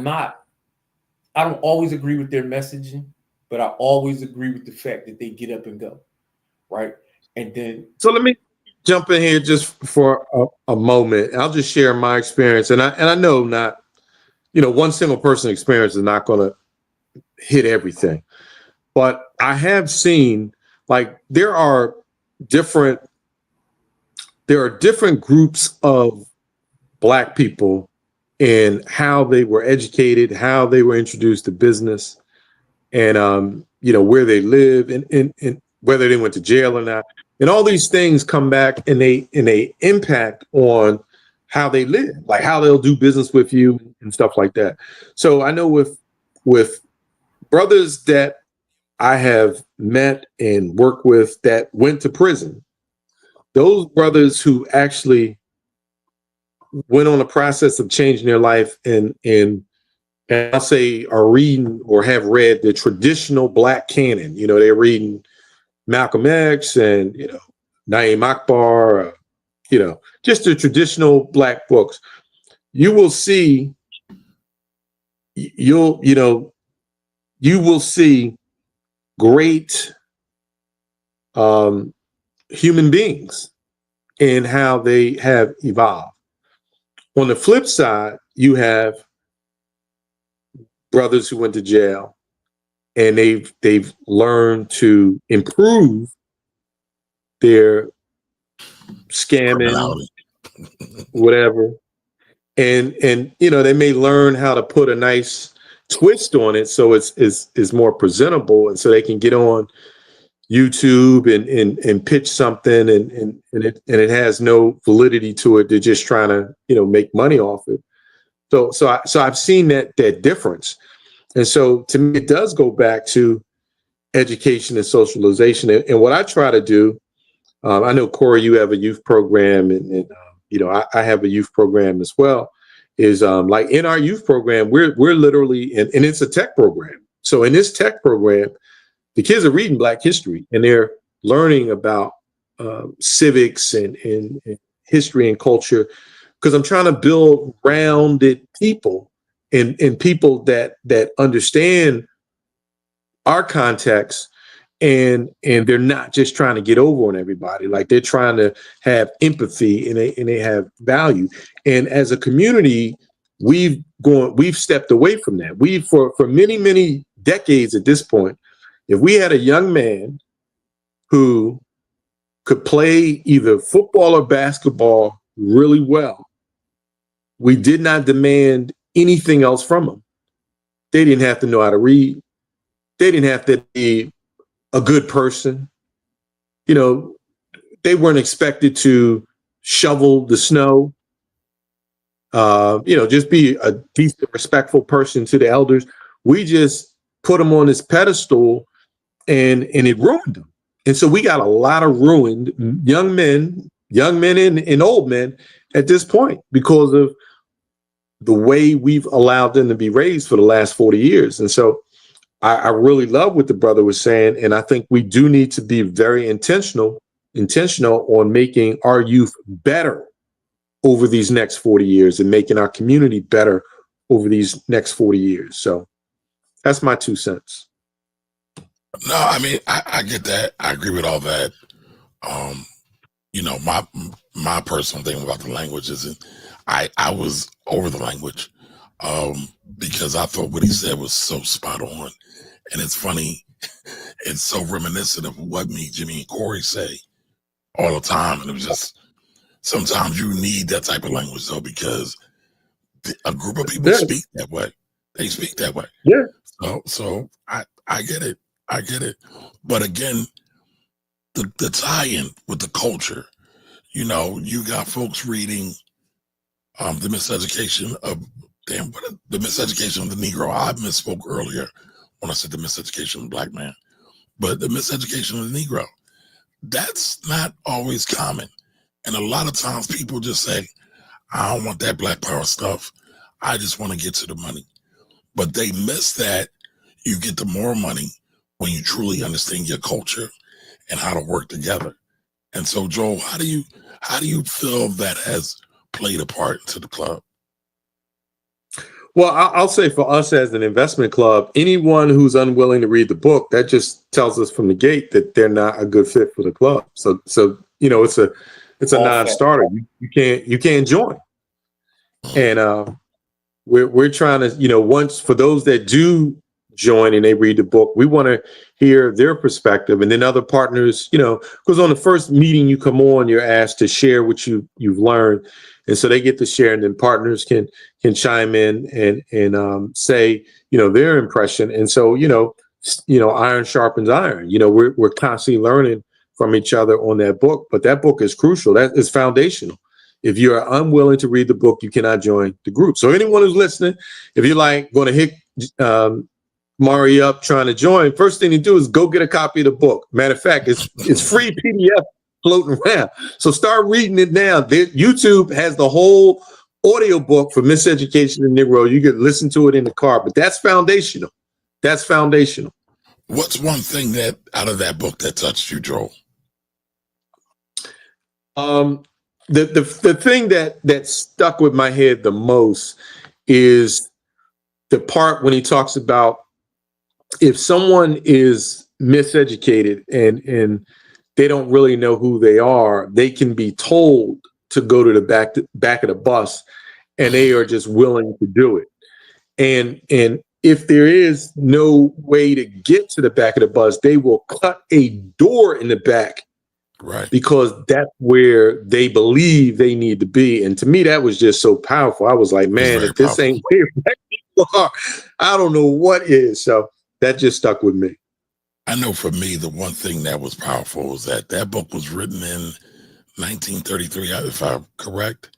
don't always agree with their messaging, but I always agree with the fact that they get up and go, right? And then So let me jump in here just for a moment. I'll just share my experience, and I know not, one single person experience is not going to hit everything, but I have seen like there are different groups of Black people and how they were educated, how they were introduced to business, and where they live, and whether they went to jail or not, and all these things come back and they impact on how they live, like how they'll do business with you and stuff like that. So I know with brothers that I have met and worked with that went to prison, those brothers who actually went on a process of changing their life and I'll say are reading or have read the traditional Black canon. They're reading Malcolm X and Naeem Akbar, just the traditional Black books. You will see you will see great human beings and how they have evolved. On the flip side, you have brothers who went to jail and they've learned to improve their scamming, whatever. And they may learn how to put a nice twist on it so it's more presentable, and so they can get on YouTube and pitch something and it has no validity to it. They're just trying to make money off it. So I've seen that difference, and so to me it does go back to education and socialization. And what I try to do, I know Corey, you have a youth program, and I have a youth program as well. Is like in our youth program, we're literally and it's a tech program. So in this tech program, the kids are reading Black history and they're learning about civics and history and culture, because I'm trying to build rounded people and people that understand our context, and they're not just trying to get over on everybody. Like they're trying to have empathy and they have value. And as a community, we've stepped away from that. For many decades at this point, if we had a young man who could play either football or basketball really well, we did not demand anything else from them. They didn't have to know how to read. They didn't have to be a good person. They weren't expected to shovel the snow. Just be a decent, respectful person to the elders. We just put them on this pedestal and it ruined them. And so we got a lot of ruined young men and old men at this point because of the way we've allowed them to be raised for the last 40 years. And so I really love what the brother was saying. And I think we do need to be very intentional on making our youth better over these next 40 years and making our community better over these next 40 years. So that's my 2 cents. No, I mean, I get that. I agree with all that. Um, my personal thing about the language isn't. I was over the language, because I thought what he said was so spot on, and it's funny. It's so reminiscent of what me, Jimmy, and Corey say all the time, and it was just sometimes you need that type of language though, because a group of people Yeah. speak that way. They speak that way. Yeah. So I get it. I get it. But again, the tie-in with the culture, you got folks reading the miseducation of the miseducation of the Negro. I misspoke earlier when I said the miseducation of the black man. But the miseducation of the Negro, that's not always common. And a lot of times people just say, I don't want that black power stuff. I just want to get to the money. But they miss that you get the more money when you truly understand your culture and how to work together. And so, Joel, how do you feel that has played a part into the club? Well, I'll say for us as an investment club, anyone who's unwilling to read the book, that just tells us from the gate that they're not a good fit for the club. So it's a non-starter. You can't join. And we're trying to, once for those that do join and they read the book, we want to hear their perspective. And then other partners, because on the first meeting you come on, you're asked to share what you've learned. And so they get to share, and then partners can chime in and say, their impression. And so, iron sharpens iron. We're constantly learning from each other on that book, but that book is crucial. That is foundational. If you are unwilling to read the book, you cannot join the group. So anyone who's listening, if you're going to hit Mari up trying to join, first thing you do is go get a copy of the book. Matter of fact, it's free PDF floating around. So start reading it now. YouTube has the whole audio book for Miseducation of the Negro. You can listen to it in the car, but that's foundational. That's foundational. What's one thing that out of that book that touched you, Joel? The thing that stuck with my head the most is the part when he talks about if someone is miseducated and they don't really know who they are, they can be told to go to the back of the bus, and they are just willing to do it. And if there is no way to get to the back of the bus, they will cut a door in the back. Right. Because that's where they believe they need to be. And to me, that was just so powerful. I was like, man, if this ain't where black people are, I don't know what is. So that just stuck with me. I know for me, the one thing that was powerful was that book was written in 1933, if I'm correct.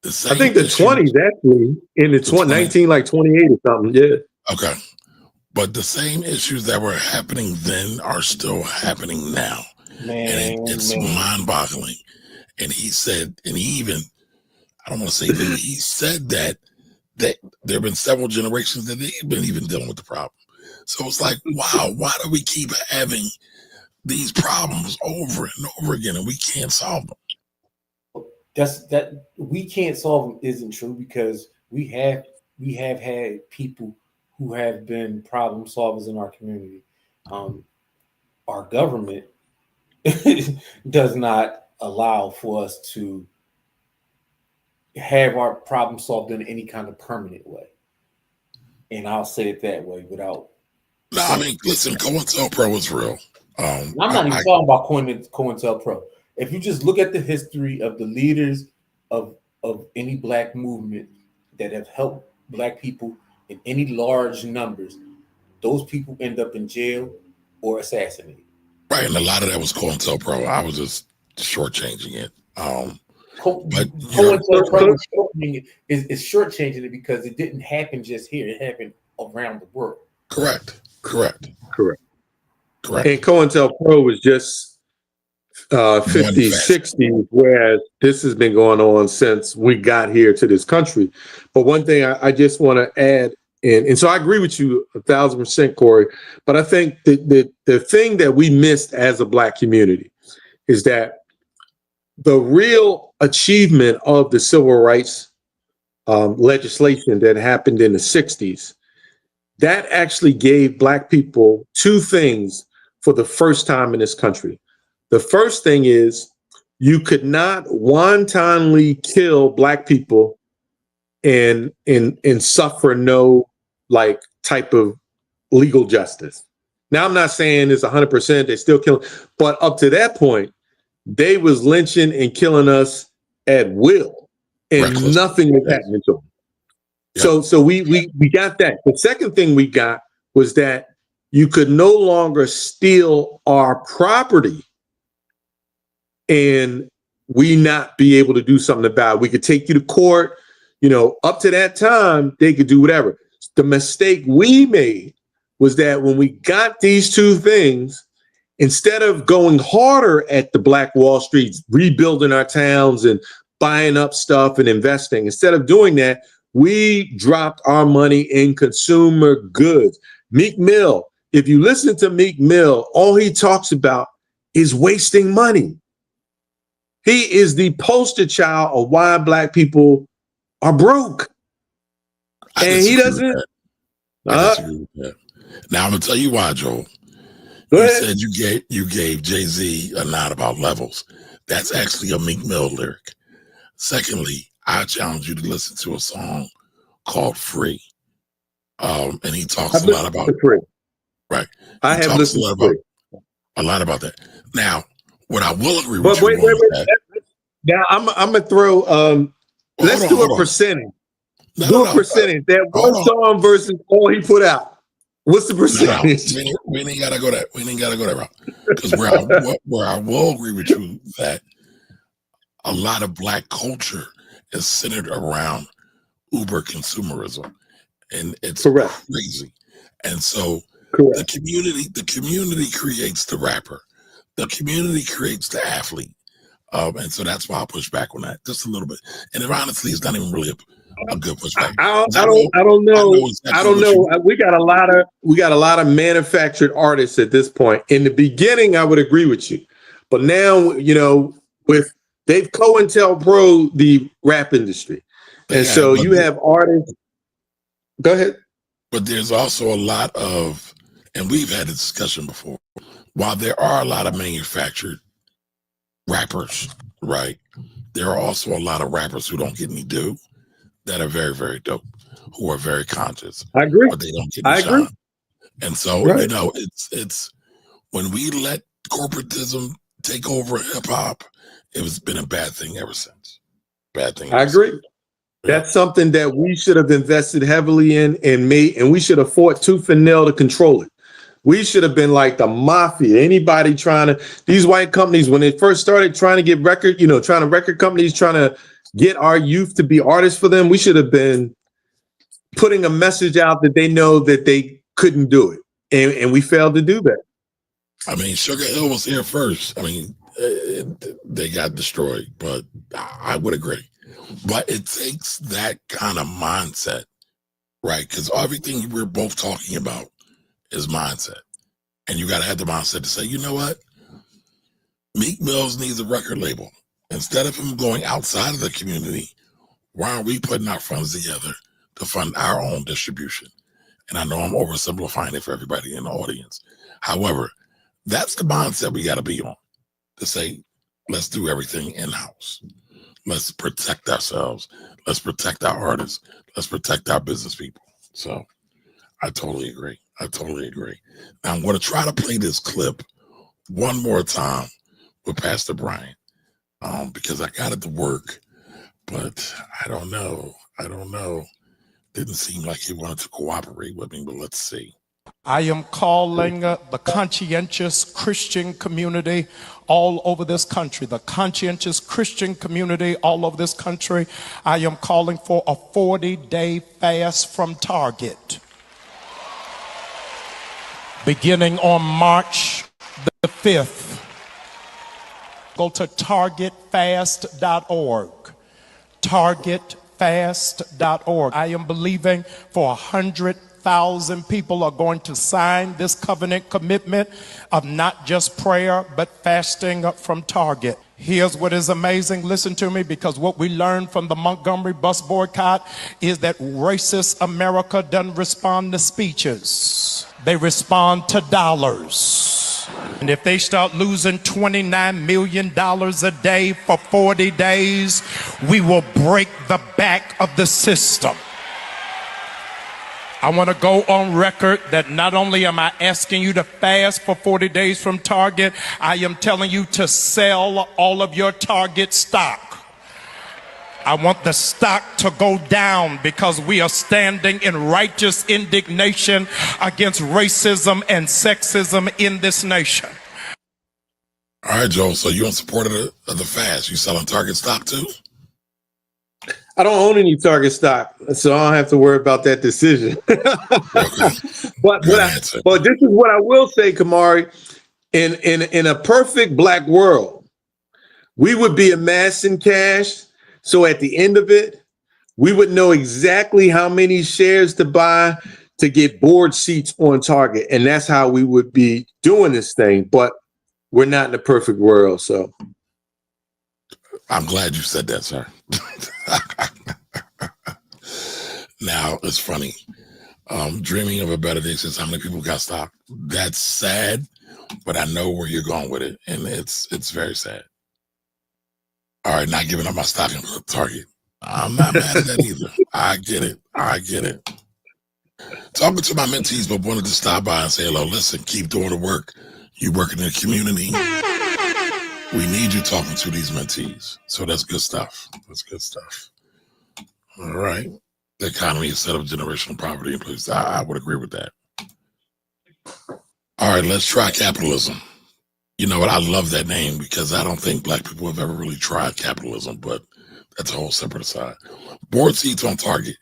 I think the 20s, actually, in the 19, like 28 or something. Yeah. Okay. But the same issues that were happening then are still happening now. It's mind-boggling. And he said, and he even, I don't want to say that, he said that there have been several generations that they've been even dealing with the problem. So it's like, wow, why do we keep having these problems over and over again and we can't solve them? That we can't solve them isn't true, because we have had people who have been problem solvers in our community. Our government does not allow for us to have our problem solved in any kind of permanent way. And I'll say it that way without. No, I mean, listen, COINTELPRO is real. I'm not even talking about COINTELPRO. If you just look at the history of the leaders of any black movement that have helped black people in any large numbers, those people end up in jail or assassinated. Right, and a lot of that was COINTELPRO. I was just shortchanging it. But COINTELPRO is shortchanging it because it didn't happen just here; it happened around the world. Correct. And COINTELPRO was just 50s, 60s, whereas this has been going on since we got here to this country. But one thing I just want to add, and so I agree with you 1,000%, Corey, but I think the thing that we missed as a black community is that the real achievement of the civil rights legislation that happened in the 60s that actually gave Black people two things for the first time in this country. The first thing is you could not wantonly kill Black people and suffer no like type of legal justice. Now, I'm not saying it's 100%, they still killing, but up to that point, they was lynching and killing us at will, and Reckless. nothing was happening to them. Yep. So we got that. The second thing we got was that you could no longer steal our property and we not be able to do something about it. We could take you to court. You know, up to that time, they could do whatever. The mistake we made was that when we got these two things, instead of going harder at the Black Wall Streets, rebuilding our towns and buying up stuff and investing, instead of doing that, we dropped our money in consumer goods. Meek Mill, if you listen to Meek Mill, all he talks about is wasting money. He is the poster child of why Black people are broke. And he doesn't. I disagree with that. Now I'm gonna tell you why, Joel. Go You ahead. said you gave Jay-Z a nod about levels. That's actually a Meek Mill lyric. Secondly, I challenge you to listen to a song called "Free," and he talks a lot about right. I have listened to a lot about that. Now, what I will agree with But you wait. on is that, Now I'm gonna throw. Let's do a percentage. Do a percentage. That one song versus all he put out. What's the percentage? We ain't gotta go that. We ain't gotta go that route. Because where I will agree with you that a lot of Black culture is centered around uber consumerism, and it's crazy. And so the community creates the rapper, the community creates the athlete, and so that's why I push back on that just a little bit. And if honestly, it's not even really a good pushback. I don't know. We got a lot of manufactured artists at this point. In the beginning, I would agree with you, but now with they've COINTELPRO the rap industry, and so you have artists. Go ahead. But there's also a lot of, and we've had a discussion before. While there are a lot of manufactured rappers, right? There are also a lot of rappers who don't get any due, that are very, very dope, who are very conscious. I agree. But they don't get any shine. And so, it's when we let corporatism take over hip hop, it's been a bad thing ever since. Bad thing. I agree. That's something that we should have invested heavily in and we should have fought tooth and nail to control it. We should have been like the mafia. Anybody these white companies, when they first started trying to get record companies trying to get our youth to be artists for them, we should have been putting a message out that they know that they couldn't do it. And we failed to do that. I mean, Sugar Hill was here first. I mean, they got destroyed, but I would agree. But it takes that kind of mindset, right? Because everything we're both talking about is mindset. And you got to have the mindset to say, you know what? Meek Mills needs a record label. Instead of him going outside of the community, why aren't we putting our funds together to fund our own distribution? And I know I'm oversimplifying it for everybody in the audience. However, that's the mindset we got to be on, to say, let's do everything in-house. Let's protect ourselves. Let's protect our artists. Let's protect our business people. So I totally agree. Now I'm going to try to play this clip one more time with Pastor Brian, because I got it to work, but I don't know. Didn't seem like he wanted to cooperate with me, but let's see. I am calling the conscientious Christian community all over this country, the conscientious Christian community all over this country. I am calling for a 40-day fast from Target, beginning on March the 5th. Go to targetfast.org, targetfast.org. fast.org. I am believing for 100,000 people are going to sign this covenant commitment of not just prayer, but fasting from Target. Here's what is amazing. Listen to me, because what we learned from the Montgomery bus boycott is that racist America doesn't respond to speeches. They respond to dollars. And if they start losing $29 million a day for 40 days, we will break the back of the system. I want to go on record that not only am I asking you to fast for 40 days from Target, I am telling you to sell all of your Target stock. I want the stock to go down because we are standing in righteous indignation against racism and sexism in this nation. All right, Joel. So you in support of the fast? You selling Target stock too? I don't own any Target stock, so I don't have to worry about that decision. But this is what I will say, Kamari. In a perfect black world, we would be amassing cash. So at the end of it, we would know exactly how many shares to buy to get board seats on Target. And that's how we would be doing this thing. But we're not in a perfect world. So I'm glad you said that, sir. Now, it's funny. Dreaming of a better day since how many people got stock. That's sad, but I know where you're going with it. And it's very sad. All right, not giving up my stock in Target. I'm not mad at that either. I get it. Talking to my mentees, but wanted to stop by and say hello. Listen, keep doing the work. You working in the community. We need you talking to these mentees. So that's good stuff. All right. The economy is set up generational poverty in place. I would agree with that. All right, let's try capitalism. You know what? I love that name because I don't think black people have ever really tried capitalism, but that's a whole separate aside. Board seats on Target.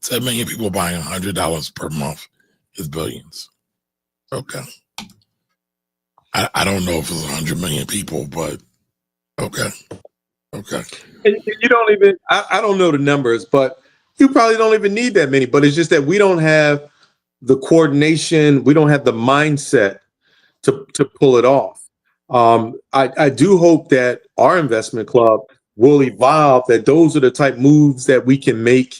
7 million people buying $100 per month is billions. Okay. I don't know if it's 100 million people, but okay. And you don't even, I don't know the numbers, but you probably don't even need that many. But it's just that we don't have the coordination. We don't have the mindset to pull it off. I do hope that our investment club will evolve, that those are the type moves that we can make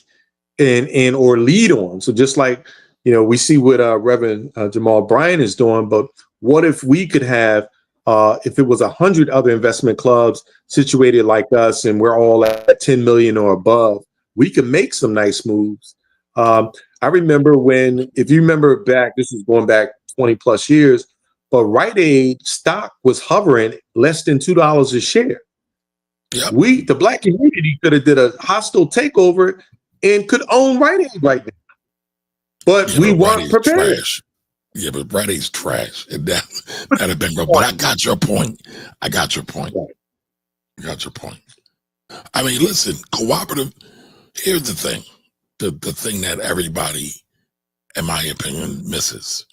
and or lead on. So just like, we see what Reverend Jamal Bryant is doing, but what if we could have, if it was 100 other investment clubs situated like us and we're all at 10 million or above, we could make some nice moves. I remember if you remember back, this is going back 20 plus years, but Rite Aid stock was hovering less than $2 a share. Yep. The black community could have did a hostile takeover and could own Rite Aid right now. But we weren't prepared. Trash. Yeah, but Rite Aid's trash. That'd have been real. But I got your point. I mean, listen, cooperative. Here's the thing. The thing that everybody, in my opinion, misses.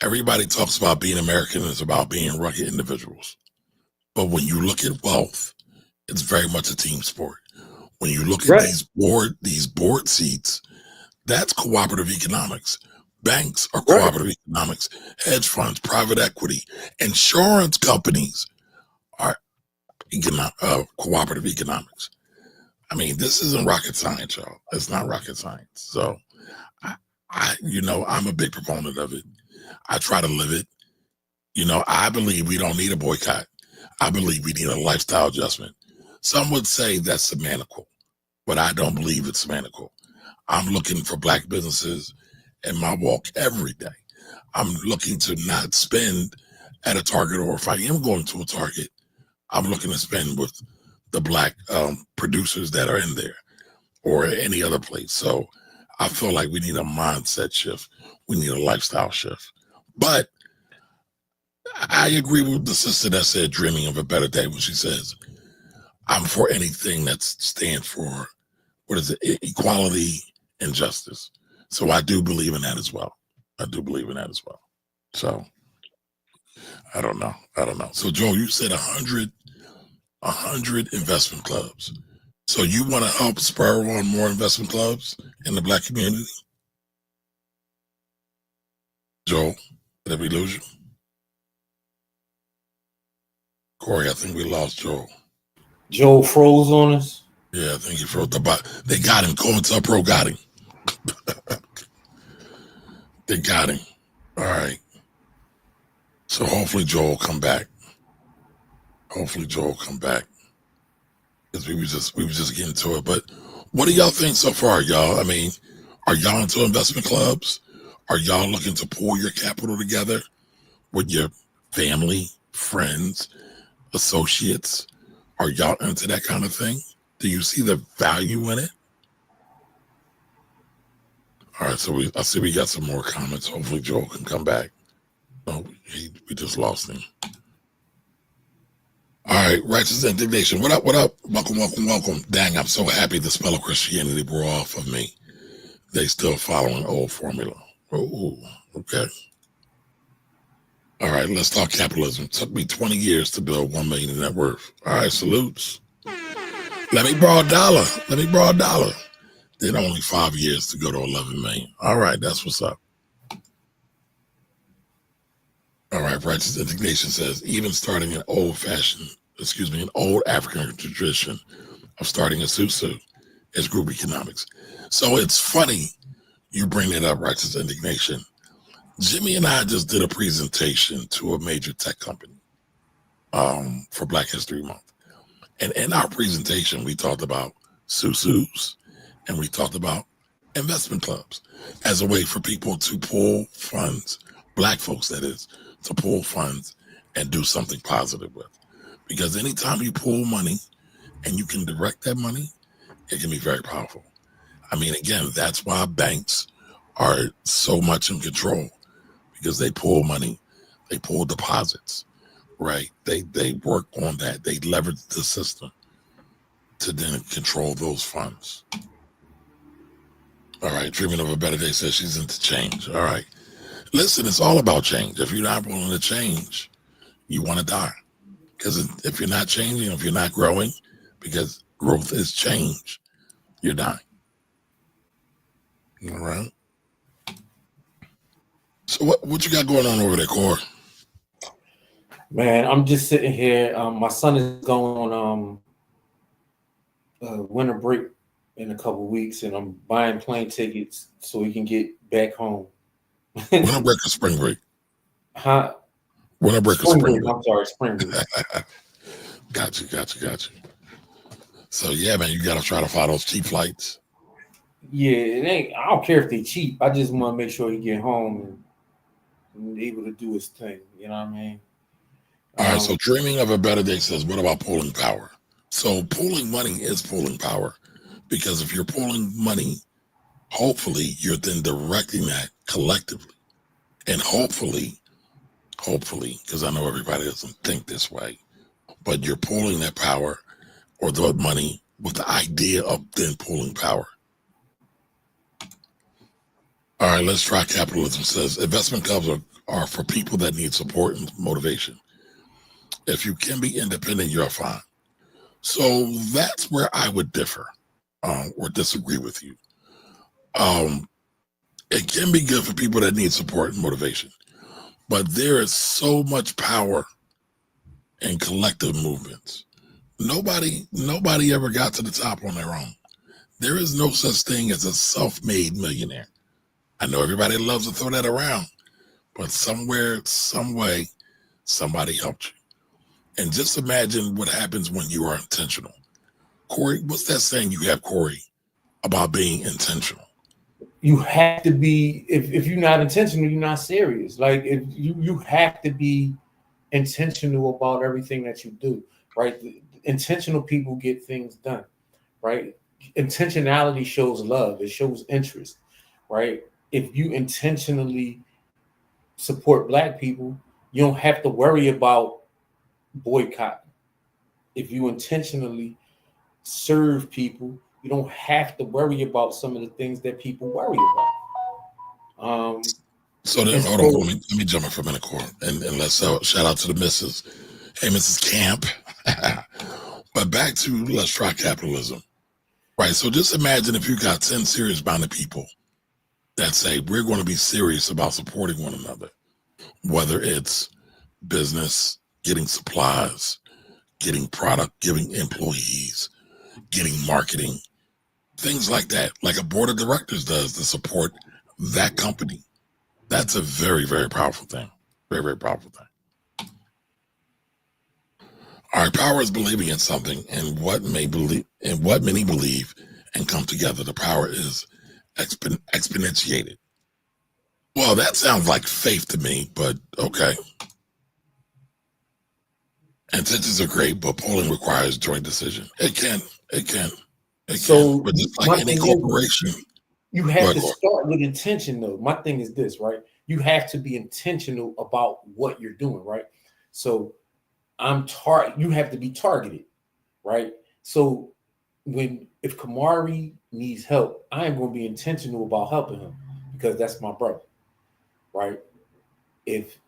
Everybody talks about being American is about being rugged individuals. But when you look at wealth, it's very much a team sport. When you look at these board seats, that's cooperative economics. Banks are cooperative economics. Hedge funds, private equity, insurance companies are cooperative economics. I mean, this isn't rocket science, y'all. It's not rocket science. So, I'm a big proponent of it. I try to live it. I believe we don't need a boycott. I believe we need a lifestyle adjustment. Some would say that's semantical, but I don't believe it's semantical. I'm looking for black businesses in my walk every day. I'm looking to not spend at a Target, or if I am going to a Target, I'm looking to spend with the black producers that are in there or any other place. So I feel like we need a mindset shift. We need a lifestyle shift. But I agree with the sister that said dreaming of a better day when she says, I'm for anything that stands for, equality and justice. So I do believe in that as well. So I don't know. So Joel, you said 100 investment clubs. So you want to help spur on more investment clubs in the black community? Joel, did we lose you? Corey, I think we lost Joel. Joe froze on us. Yeah, I think he froze the bot. They got him. COINTELPRO got him. They got him. All right. So hopefully Joel will come back. Hopefully Joel will come back. Because we were just getting to it. But what do y'all think so far, y'all? I mean, are y'all into investment clubs? Are y'all looking to pull your capital together with your family, friends, associates? Are y'all into that kind of thing? Do you see the value in it? All right, so I see we got some more comments. Hopefully Joel can come back. No, we just lost him. All right, Righteous Indignation. What up, what up? Welcome, welcome, welcome. Dang, I'm so happy the spell of Christianity wore off of me. They still following old formula. Oh, okay. All right, let's talk capitalism. It took me 20 years to build 1 million in net worth. All right, salutes. Let me borrow a dollar. Let me borrow a dollar. Then only 5 years to go to 11 million. All right, that's what's up. All right, Righteous Indignation says, even starting an old African tradition of starting a susu is group economics. So it's funny you bring it up, Righteous Indignation. Jimmy and I just did a presentation to a major tech company for Black History Month. And in our presentation, we talked about susus and we talked about investment clubs as a way for people to pull funds, Black folks that is, to pull funds and do something positive with. Because anytime you pull money and you can direct that money, it can be very powerful. I mean, again, that's why banks are so much in control, because they pull money, they pull deposits, right? They work on that. They leverage the system to then control those funds. All right, Dreaming of a Better Day says she's into change. All right. Listen, it's all about change. If you're not willing to change, you want to die. Because if you're not changing, if you're not growing, because growth is change, you're dying. All right. So what you got going on over there, Corey? Man, I'm just sitting here. My son is going on winter break in a couple weeks, and I'm buying plane tickets so he can get back home. Winter break or spring break? Huh? Winter break or spring break? I'm sorry, spring break. Got you. So yeah, man, you got to try to find those cheap flights. Yeah, it ain't. I don't care if they cheap. I just want to make sure he get home and able to do his thing. You know what I mean? All right. So Dreaming of a Better Day says, what about pooling power? So pooling money is pooling power, because if you're pooling money, hopefully you're then directing that collectively, and hopefully, because I know everybody doesn't think this way, but you're pooling that power or the money with the idea of then pooling power. All right, let's try capitalism. Says investment clubs are for people that need support and motivation. If you can be independent, you're fine. So that's where I would differ or disagree with you. It can be good for people that need support and motivation, but there is so much power in collective movements. Nobody ever got to the top on their own. There is no such thing as a self-made millionaire. I know everybody loves to throw that around, but somewhere, some way, somebody helped you. And just imagine what happens when you are intentional. Corey, what's that saying you have, Corey, about being intentional? You have to be, if you're not intentional, you're not serious. Like, if you have to be intentional about everything that you do, right? Intentional people get things done, right? Intentionality shows love. It shows interest, right? If you intentionally support Black people, you don't have to worry about boycotting. If you intentionally serve people, you don't have to worry about some of the things that people worry about. So then, hold on, let me jump in for a minute, Corey, and let's shout out to the missus. Hey, Mrs. Camp. But back to let's try capitalism. Right. So just imagine if you got 10 serious minded people that say, we're going to be serious about supporting one another, whether it's business, getting supplies, getting product, giving employees, getting marketing, things like that, like a board of directors does to support that company. That's a very, very powerful thing. Very, very powerful thing. All right, power is believing in something and what many believe and come together. The power is exponentiated. Well, that sounds like faith to me, but okay. Intentions are great, but polling requires joint decision. It can. So But just my like any thing is, corporation, you go have ahead, to Corey. start with intention, though. My thing is this, right? You have to be intentional about what you're doing, right? So you have to be targeted, right? So if Kamari needs help, I am going to be intentional about helping him because that's my brother, right? If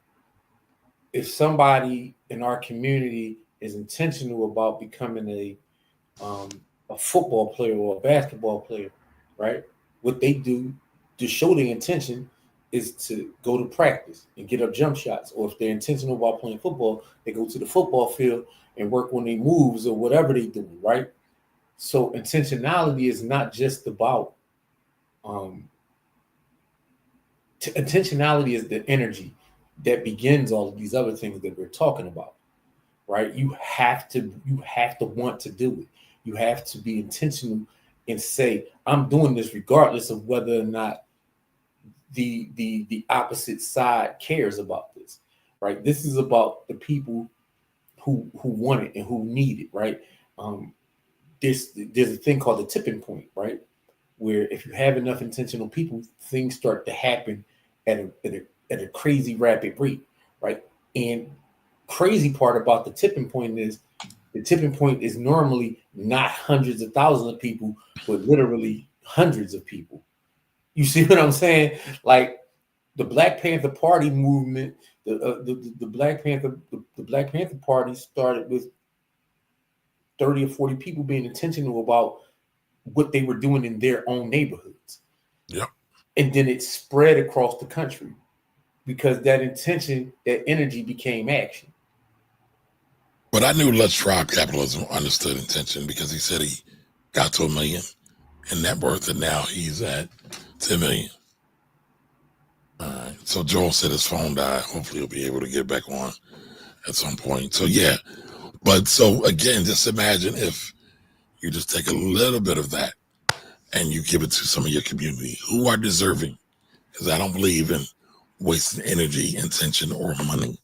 somebody in our community is intentional about becoming a football player or a basketball player, right? What they do to show their intention is to go to practice and get up jump shots. Or if they're intentional about playing football, they go to the football field and work on their moves or whatever they do, right? So intentionality is not just about intentionality is the energy that begins all of these other things that we're talking about, right? You have to want to do it. You have to be intentional and say, I'm doing this regardless of whether or not the opposite side cares about this, right? This is about the people who want it and who need it, right? There's a thing called the tipping point, right? Where if you have enough intentional people, things start to happen at a crazy rapid rate, right? And crazy part about the tipping point is normally not hundreds of thousands of people, but literally hundreds of people. You see what I'm saying? Like the Black Panther Party movement, the Black Panther Party started with 30 or 40 people being intentional about what they were doing in their own neighborhoods. Yep. And then it spread across the country because that intention, that energy became action. But I knew Let's Try Capitalism understood intention because he said he got to $1 million in net worth and now he's at 10 million. All right. So Joel said his phone died. Hopefully he'll be able to get back on at some point. So yeah. But so again, just imagine if you just take a little bit of that and you give it to some of your community who are deserving. Because I don't believe in wasting energy, intention, or money.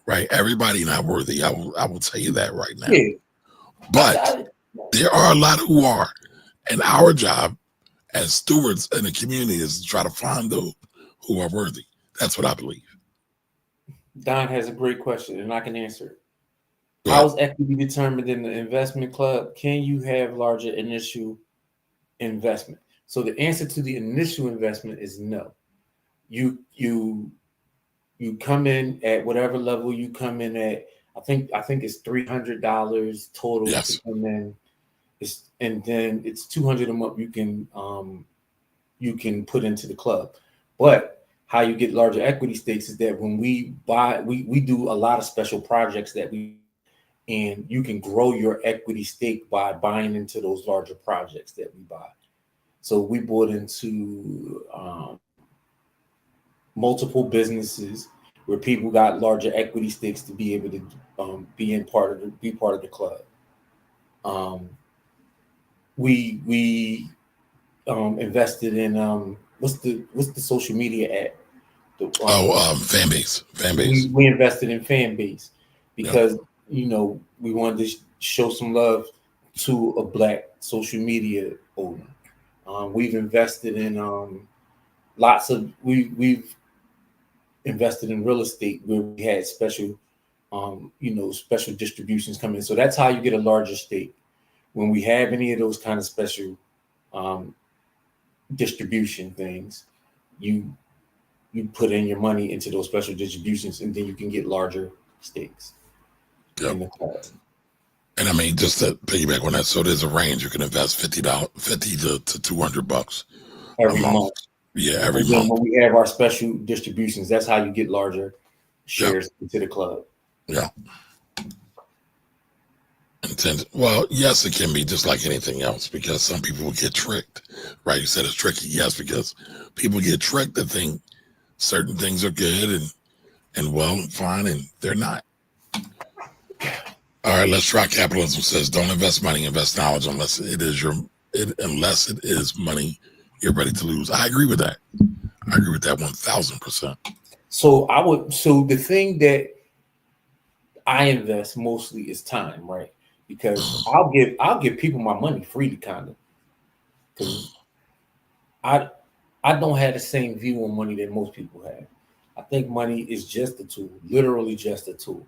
Right? Everybody not worthy. I will tell you that right now. Yeah. But there are a lot who are. And our job as stewards in the community is to try to find those who are worthy. That's what I believe. Don has a great question, and I can answer it. Go ahead. How is equity determined in the investment club? Can you have larger initial investment? So the answer to the initial investment is no. You come in at whatever level you come in at. I think it's $300 total Yes. to come in. And then it's $200 a month you can put into the club. But how you get larger equity stakes is that when we buy, we do a lot of special projects and you can grow your equity stake by buying into those larger projects that we buy. So we bought into multiple businesses where people got larger equity stakes to be able to be part of the club. We invested in what's the social media app? Fanbase. We invested in Fanbase because we wanted to show some love to a Black social media owner. We've invested in we've invested in real estate where we had special special distributions come in. So that's how you get a larger stake. When we have any of those kind of special distribution things, you put in your money into those special distributions, and then you can get larger stakes. Yep. In the club. And I mean, just to piggyback on that, so there's a range. You can invest $50 to $200 a every month. month. Yeah, every And then month. when we have our special distributions, that's how you get larger Yeah, shares into the club. yeah. Well, yes, it can be just like anything else because some people will get tricked, right? You said it's tricky, yes, because people get tricked to think certain things are good and well and fine, and they're not. All right, let's try capitalism. Says don't invest money, invest knowledge unless it is money you're ready to lose. I agree with that. I agree with that 1,000%. So the thing that I invest mostly is time, right? Because I'll give people my money freely, kind of, because I don't have the same view on money that most people have. I think money is just a tool, literally just a tool.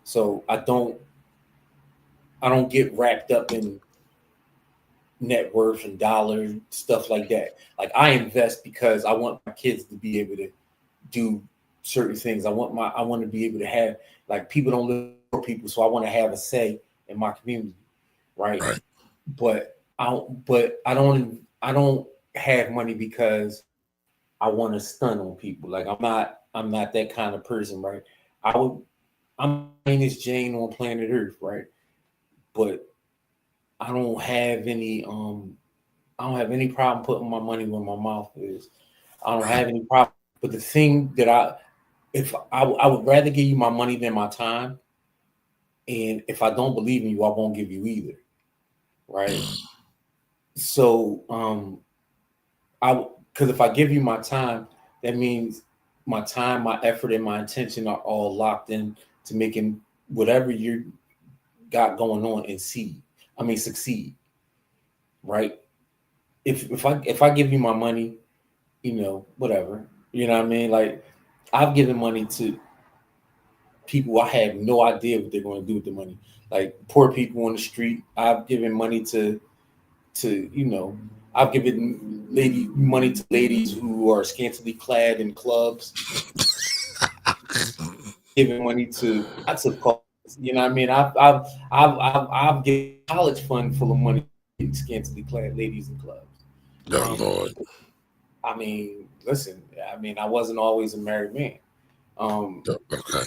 So I don't get wrapped up in net worth and dollars, stuff like that. Like I invest because I want my kids to be able to do certain things. I want to be able to have, like, people don't live for people, so I want to have a say in my community, right? Right. But I don't have money because I want to stun on people. Like I'm not that kind of person, right? I'm Miss Jane on planet Earth, right? But I don't have any problem putting my money where my mouth is. I don't have any problem. But the thing that I would rather give you my money than my time. And if I don't believe in you, I won't give you either. Right. So because if I give you my time, that means my time, my effort, and my intention are all locked in to making whatever you got going on and succeed. Right. If I give you my money, whatever, you know what I mean? Like I've given money to people I have no idea what they're going to do with the money. Like poor people on the street. I've given money to I've given money to ladies who are scantily clad in clubs. Giving money to lots of causes. You know what I mean? I've given college fund full of money to scantily clad ladies in clubs. Oh, Lord. I mean, listen. I mean, I wasn't always a married man. Okay.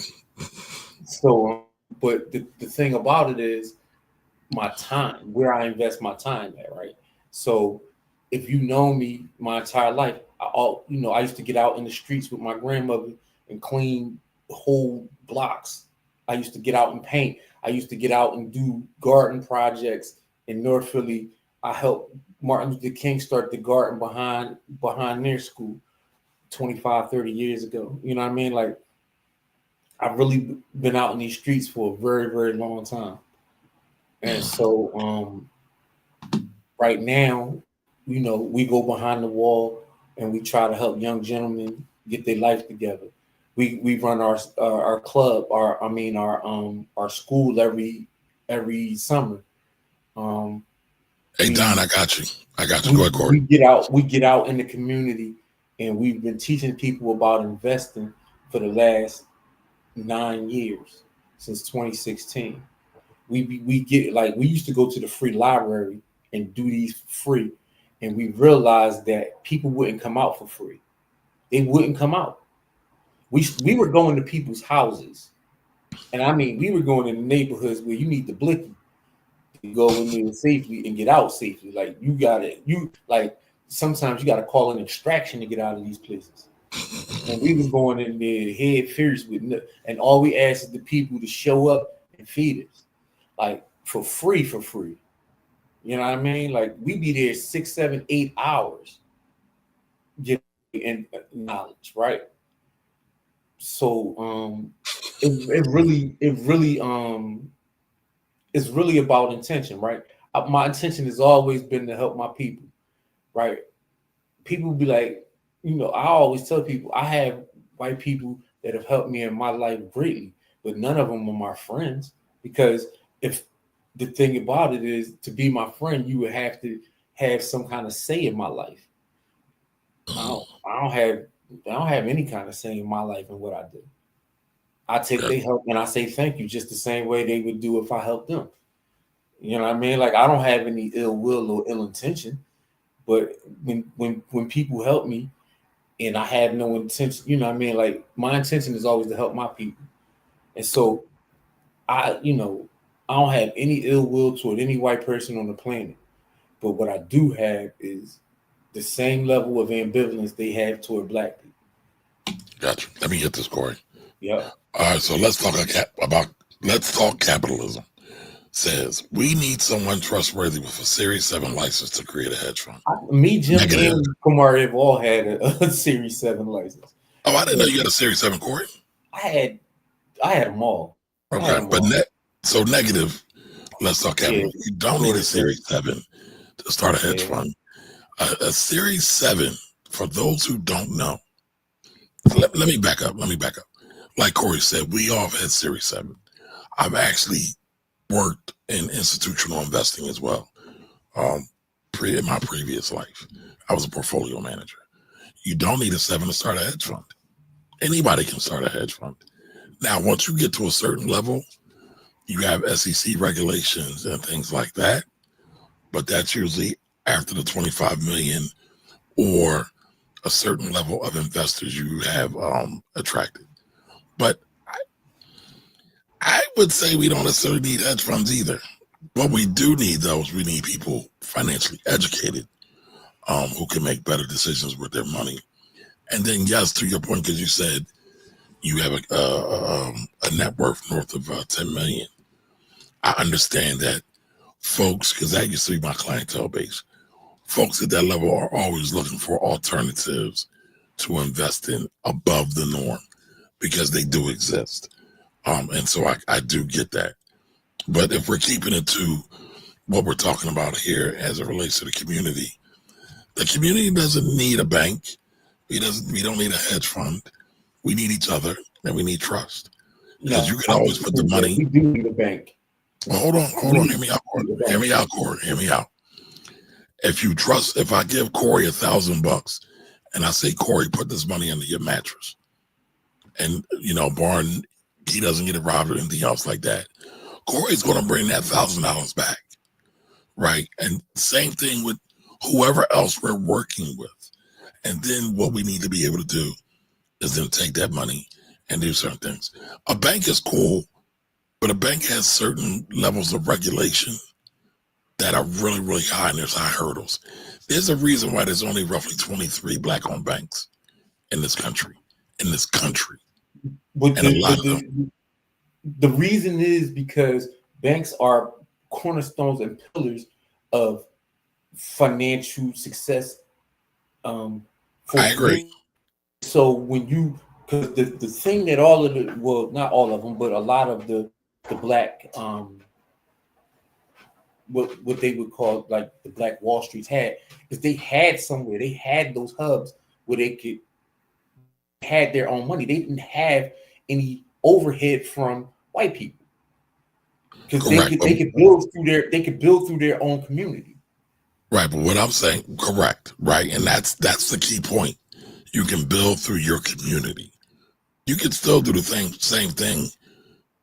So, but the thing about it is my time, where I invest my time at, right? So, if you know me my entire life, I used to get out in the streets with my grandmother and clean whole blocks. I used to get out and paint. I used to get out and do garden projects in North Philly. I helped Martin Luther King start the garden behind their school 25, 30 years ago. You know what I mean? Like, I've really been out in these streets for a very, very long time. And so right now, we go behind the wall and we try to help young gentlemen get their life together. We run our club, our school every summer. Hey, Don, I got you. Go ahead, Corey. We get out in the community, and we've been teaching people about investing for the last 9 years, since 2016. We used to go to the free library and do these for free, and we realized that people wouldn't come out for free. They wouldn't come out. We were going to people's houses, and I mean, we were going in the neighborhoods where you need the blicky to go in there safely and get out safely. Like sometimes you got to call an extraction to get out of these places. And we was going in there head first and all we asked is the people to show up and feed us, like for free. You know what I mean? Like we be there 6, 7, 8 hours getting knowledge, right? So it really it's really about intention, right? My intention has always been to help my people, right? People be like, I always tell people I have white people that have helped me in my life greatly, but none of them are my friends, because if the thing about it is, to be my friend, you would have to have some kind of say in my life. I don't have any kind of say in my life and what I do. I take their help and I say thank you just the same way they would do if I helped them. You know what I mean? Like I don't have any ill will or ill intention, but when people help me and I have no intention, you know what I mean? Like my intention is always to help my people. And so I don't have any ill will toward any white person on the planet. But what I do have is the same level of ambivalence they have toward black people. Gotcha. Let me get this, Corey. Yeah. All right, so let's talk capitalism. Says we need someone trustworthy with a Series 7 license to create a hedge fund. Me, Jim, Negative. and Kumar have all had a Series 7 license. Oh, I didn't know you had a Series 7, Corey. I had them all. Okay, but so negative. Let's talk capital. Yeah. You don't need a Series 7 to start a hedge fund. A Series 7, for those who don't know, let me back up. Like Corey said, we all have had Series 7. I've actually worked in institutional investing as well. In my previous life, I was a portfolio manager. You don't need a 7 to start a hedge fund. Anybody can start a hedge fund. Now, once you get to a certain level, you have SEC regulations and things like that, but that's usually after the 25 million or a certain level of investors you have attracted. But I would say we don't necessarily need hedge funds either. What we do need, though, is we need people financially educated who can make better decisions with their money. And then, yes, to your point, because you said you have a net worth north of 10 million. I understand that folks, because that used to be my clientele base, folks at that level are always looking for alternatives to invest in above the norm because they do exist. And so I do get that. But if we're keeping it to what we're talking about here as it relates to the community doesn't need a bank. We don't need a hedge fund. We need each other and we need trust. Because you can always put the money. We do need a bank. Well, hold on. Hear me out, Corey. Hear me out. If I give Corey $1,000 and I say, Corey, put this money under your mattress, and barring he doesn't get it robbed or anything else like that, Corey's going to bring that $1,000 back, right? And same thing with whoever else we're working with. And then what we need to be able to do is then take that money and do certain things. A bank is cool, but a bank has certain levels of regulation that are really, really high, and there's high hurdles. There's a reason why there's only roughly 23 black-owned banks in this country. But and a lot of them. The reason is because banks are cornerstones and pillars of financial success. I agree. So because the thing that not all of them, but a lot of the black, what they would call like the Black Wall Streets had, is they had those hubs where they could had their own money. They didn't have any overhead from white people because they could build through their own community. Right, but what I'm saying, correct, right, and that's the key point. You can build through your community. You can still do the same thing.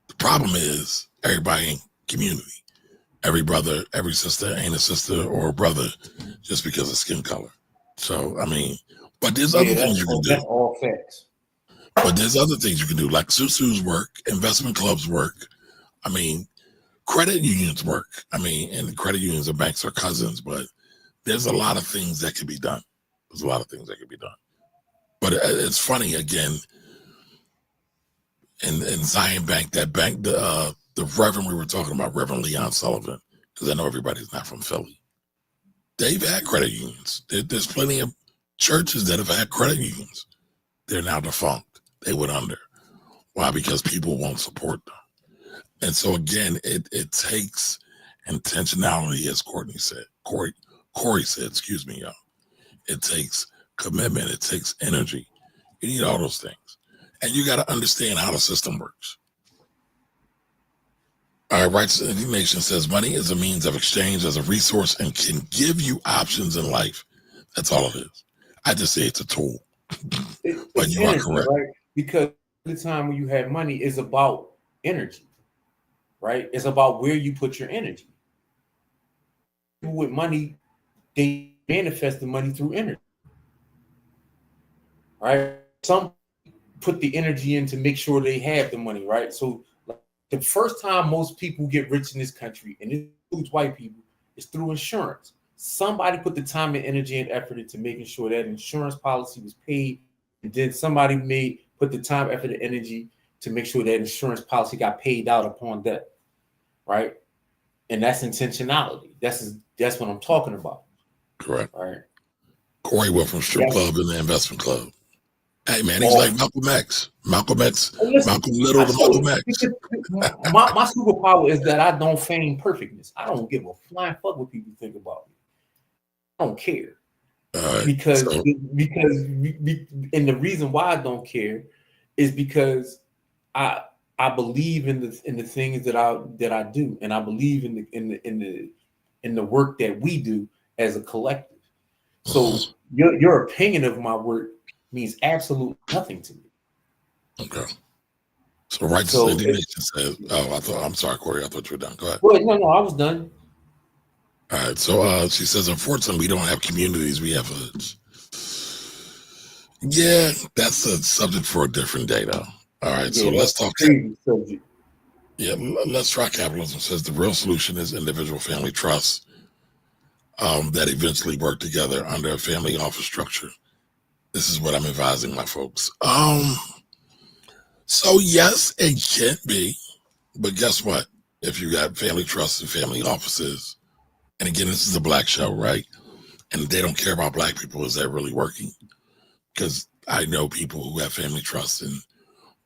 The problem is everybody ain't community. Every brother, every sister ain't a sister or a brother just because of skin color. So but there's other things you can do. That's all facts. But there's other things you can do, like Susu's work, investment clubs work. Credit unions work. And credit unions and banks are cousins, but there's a lot of things that can be done. But it's funny, again, in Zion Bank, that bank, the Reverend we were talking about, Reverend Leon Sullivan, because I know everybody's not from Philly. They've had credit unions. There's plenty of churches that have had credit unions. They're now defunct. They went under. Why? Because people won't support them. And so again, it takes intentionality, as Corey said, excuse me, y'all. It takes commitment. It takes energy. You need all those things. And you got to understand how the system works. All right, Righteous Indignation says money is a means of exchange, as a resource, and can give you options in life. That's all it is. I just say it's a tool. But you are correct. Right? Because the time when you have money is about energy, right? It's about where you put your energy. people with money, they manifest the money through energy. Right? Some put the energy in to make sure they have the money, right? So like, the first time most people get rich in this country, and it includes white people, is through insurance. Somebody put the time and energy and effort into making sure that insurance policy was paid, and then somebody put the time, effort, and energy to make sure that insurance policy got paid out upon death, right? And that's intentionality. That's what I'm talking about. Correct. Right. Corey went from strip club in the investment club. Hey man, he's like Malcolm X. Malcolm Little to Malcolm X. My superpower is that I don't feign perfectness. I don't give a flying fuck what people think about me. I don't care. Because and the reason why I don't care is because I believe in the things that I do, and I believe in the work that we do as a collective. So your opinion of my work means absolutely nothing to me. Okay. So Righteous Indignation says, I'm sorry, Corey, I thought you were done. Go ahead. Well, no, I was done. All right. So she says, unfortunately, we don't have communities, we have hoods. Yeah, that's a subject for a different day, though. All right. So let's talk. Yeah, Let's Try Capitalism says the real solution is individual family trusts that eventually work together under a family office structure. This is what I'm advising my folks. So yes, it can be, but guess what? If you got family trusts and family offices, and again, this is a black show, right? And they don't care about black people. Is that really working? Because I know people who have family trusts and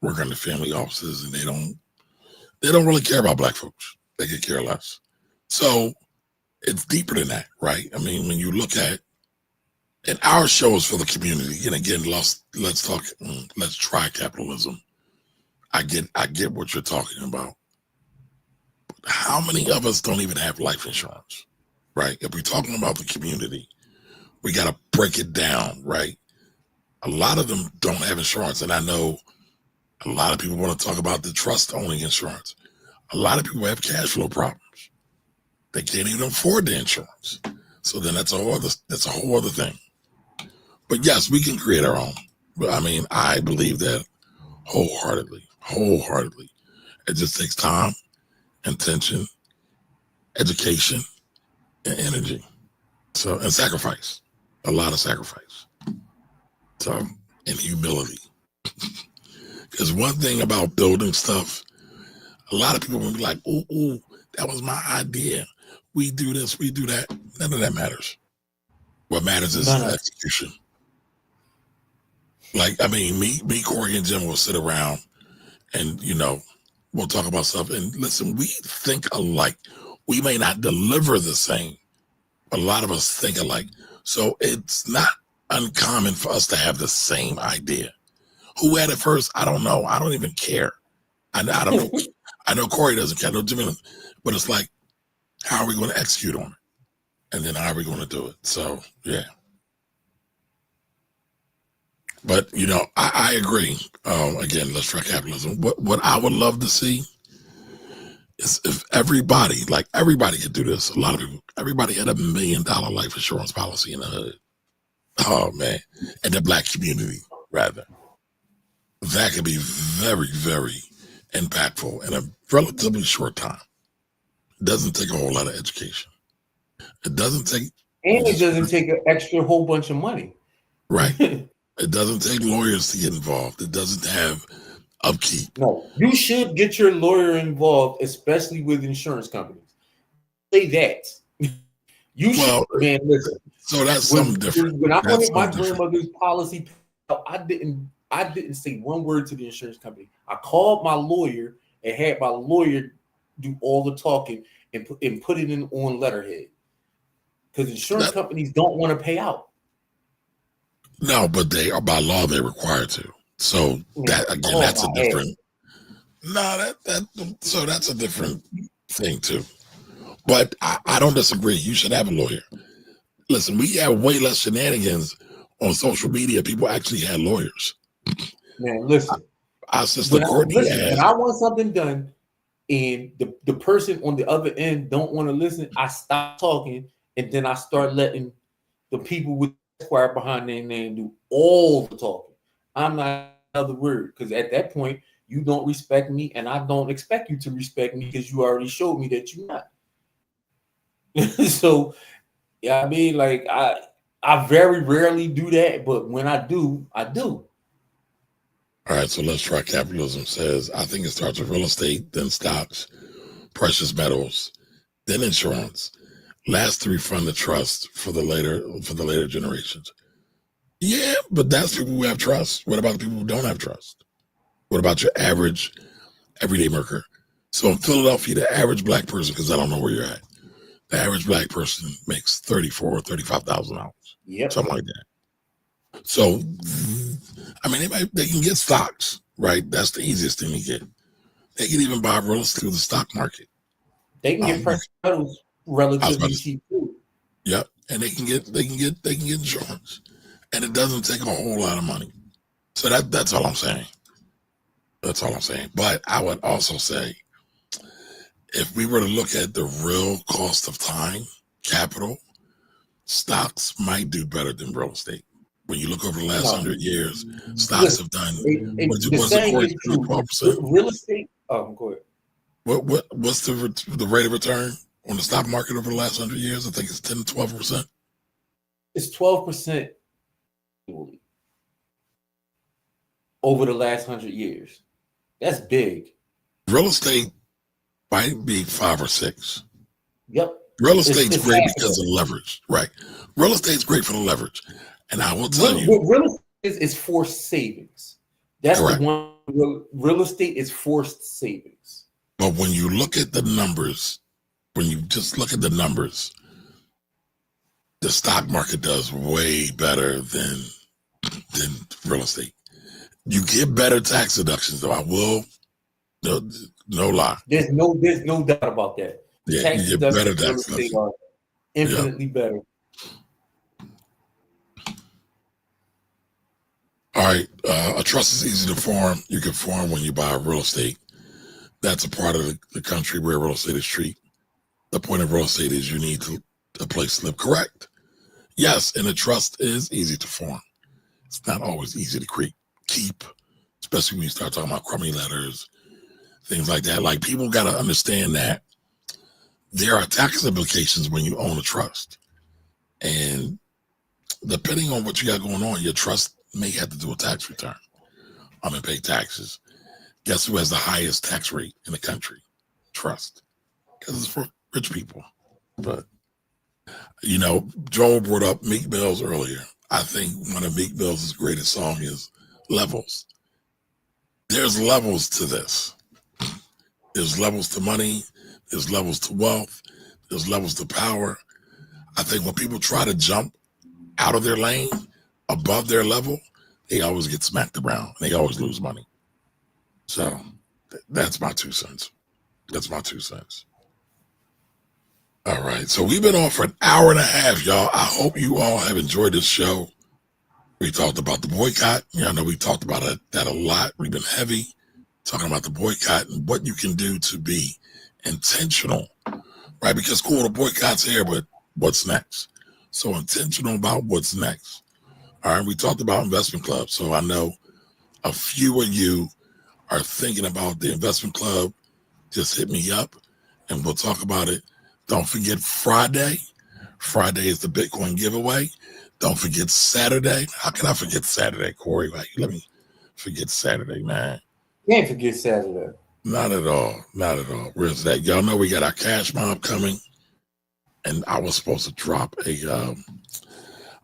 work under family offices, and they don't really care about black folks. They could care less. So it's deeper than that, right? I mean, when you look at, and our show is for the community. And again, let's try capitalism. I get what you're talking about. But how many of us don't even have life insurance, right? If we're talking about the community, we got to break it down, right? A lot of them don't have insurance. And I know a lot of people want to talk about the trust owning insurance. A lot of people have cash flow problems. They can't even afford the insurance. So then that's a whole other thing. But yes, we can create our own. But I mean, I believe that wholeheartedly. It just takes time, intention, education, and energy. So, and sacrifice. A lot of sacrifice. So, and humility. Because one thing about building stuff, a lot of people will be like, ooh, that was my idea. We do this, we do that. None of that matters. What matters is execution. Like, I mean, me, Corey, and Jim will sit around and, we'll talk about stuff. And listen, we think alike. We may not deliver the same. A lot of us think alike. So it's not uncommon for us to have the same idea. Who had it first? I don't know. I don't even care. I don't know. I know Corey doesn't care. I know Jimmy doesn't. But it's like, how are we going to execute on it? And then how are we going to do it? So, yeah. But, I agree. Again, let's try capitalism. What I would love to see is if everybody could do this. A lot of people, everybody had $1 million life insurance policy in the hood. Oh, man. And the black community, rather. That could be very, very impactful in a relatively short time. It doesn't take a whole lot of education. It doesn't take an extra whole bunch of money. Right. It doesn't take lawyers to get involved. It doesn't have upkeep. No, you should get your lawyer involved, especially with insurance companies. Say that. Man, listen. So that's something different. When I wanted my grandmother's policy, I didn't say one word to the insurance company. I called my lawyer and had my lawyer do all the talking and put it in on letterhead. Because insurance companies don't want to pay out. No, but they are, by law, they're required to. So that again, that's a different. So that's a different thing too. But I don't disagree. You should have a lawyer. Listen, we have way less shenanigans on social media. People actually had lawyers. Man, listen. Our sister Courtney has. When I want something done, and the person on the other end don't want to listen, I stop talking and then I start letting the people with Esquire behind their name do all the talking. I'm not another word, because at that point you don't respect me, and I don't expect you to respect me because you already showed me that you're not. So, yeah, I mean, like I very rarely do that, but when I do, I do. All right, so let's try capitalism. Says, I think it starts with real estate, then stocks, precious metals, then insurance. Last three fund the trust for the later generations. Yeah, but that's people who have trust. What about the people who don't have trust? What about your average everyday worker? So in Philadelphia, the average black person, because I don't know where you're at, the average black person makes $34,000 or $35,000, Yep. something like that. So, I mean, they can get stocks, right? That's the easiest thing to get. They can even buy real estate through the stock market. They can get precious metals relatively cheap too. Yep, and they can get insurance, and it doesn't take them a whole lot of money. So that's all I'm saying. That's all I'm saying. But I would also say, if we were to look at the real cost of time, capital, stocks might do better than real estate. When you look over the last 100 years, stocks have done. The saying is true. 12%. Real estate. Oh, go ahead. What's the rate of return on the stock market over the last 100 years? I think it's 10 to 12%. It's 12% over the last 100 years. That's big. Real estate might be 5 or 6. Yep. Real estate's great because of leverage, right? Real estate's great for the leverage, and I will tell you, real estate is forced savings. That's correct. the one. Real estate is forced savings. But when you look at the numbers, when you just look at the numbers, the stock market does way better than real estate. You get better tax deductions, though. I will, no lie. There's no doubt about that. Yeah, Tax you get better deductions tax deductions. are infinitely better. All right, a trust is easy to form. You can form when you buy real estate. That's a part of the country where real estate is cheap. The point of real estate is you need a place to live. Correct. Yes, and a trust is easy to form. It's not always easy to keep, especially when you start talking about crummy letters, things like that. Like, people got to understand that there are tax implications when you own a trust. And depending on what you got going on, your trust may have to do a tax return. And pay taxes. Guess who has the highest tax rate in the country? Trust. Because it's for rich people. But, Joel brought up Meek Mill's earlier. I think one of Meek Mill's greatest song is Levels. There's levels to this. There's levels to money. There's levels to wealth. There's levels to power. I think when people try to jump out of their lane, above their level, they always get smacked around. They always lose money. So that's my 2 cents. That's my 2 cents. All right. So we've been on for an hour and a half, y'all. I hope you all have enjoyed this show. We talked about the boycott. I know we talked about that a lot. We've been heavy talking about the boycott and what you can do to be intentional, right? Because cool, the boycott's here, but what's next? So intentional about what's next. All right. We talked about investment clubs. So I know a few of you are thinking about the investment club. Just hit me up and we'll talk about it. Don't forget Friday. Friday is the Bitcoin giveaway. Don't forget Saturday. How can I forget Saturday, Corey? Let me forget Saturday, man. Can't forget Saturday. Not at all. Not at all. Where's that? Y'all know we got our cash mob coming. And I was supposed to drop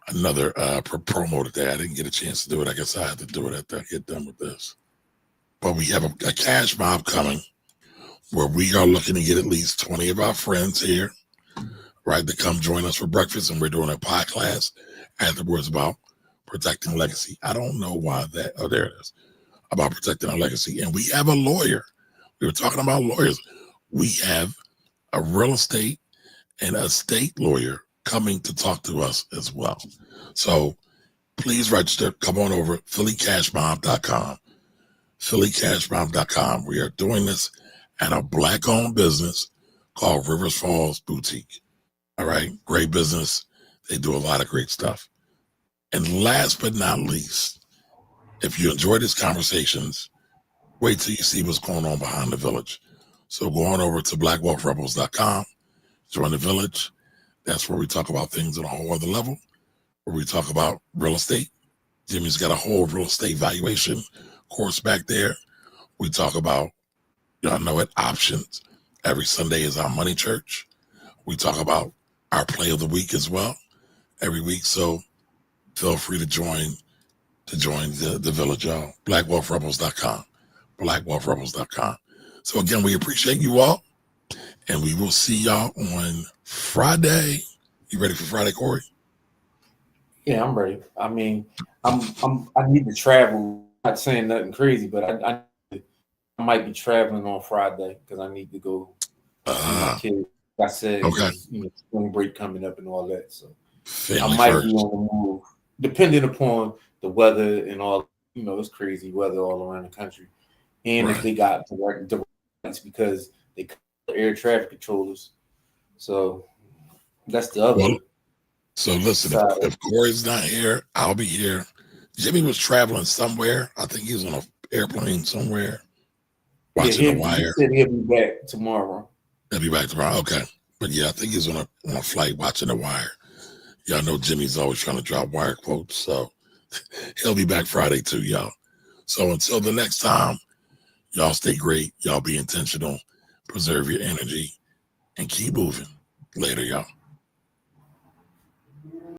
another promo today. I didn't get a chance to do it. I guess I have to do it after I get done with this. But we have a cash mob coming where we are looking to get at least 20 of our friends here, right, to come join us for breakfast. And we're doing a pie class afterwards about protecting legacy. I don't know why that. Oh, there it is. About protecting our legacy. And we have a lawyer. We were talking about lawyers. We have a real estate and estate lawyer coming to talk to us as well. So please register. Come on over. PhillyCashMob.com. PhillyCashMob.com. We are doing this at a Black-owned business called Rivers Falls Boutique. All right. Great business. They do a lot of great stuff. And last but not least, if you enjoy these conversations, wait till you see what's going on behind the village. So go on over to blackwealthrebels.com, join the village. That's where we talk about things at a whole other level, where we talk about real estate. Jimmy's got a whole real estate valuation course back there. We talk about, y'all know it, options. Every Sunday is our money church. We talk about our play of the week as well every week. So feel free to join the village, y'all. blackwealthrebels.com, blackwealthrebels.com. So again, we appreciate you all, and we will see y'all on Friday. You ready for Friday, Corey? Yeah, I'm ready. I mean, I need to travel. Not saying nothing crazy, but I might be traveling on Friday because I need to go see my kids. Like I said, Okay. Spring break coming up and all that. So Family I might first. be on the move, depending upon the weather and all. It's crazy weather all around the country, and Right. if they got direct because they cut the air traffic controllers. So that's the other. Well, so listen, if Corey's not here, I'll be here. Jimmy was traveling somewhere. I think he was on an airplane somewhere watching The Wire. He said he'll be back tomorrow. He'll be back tomorrow. Okay. But yeah, I think he's on a flight watching The Wire. Y'all know Jimmy's always trying to drop wire quotes. So he'll be back Friday too, y'all. So until the next time, y'all stay great. Y'all be intentional. Preserve your energy and keep moving. Later, y'all.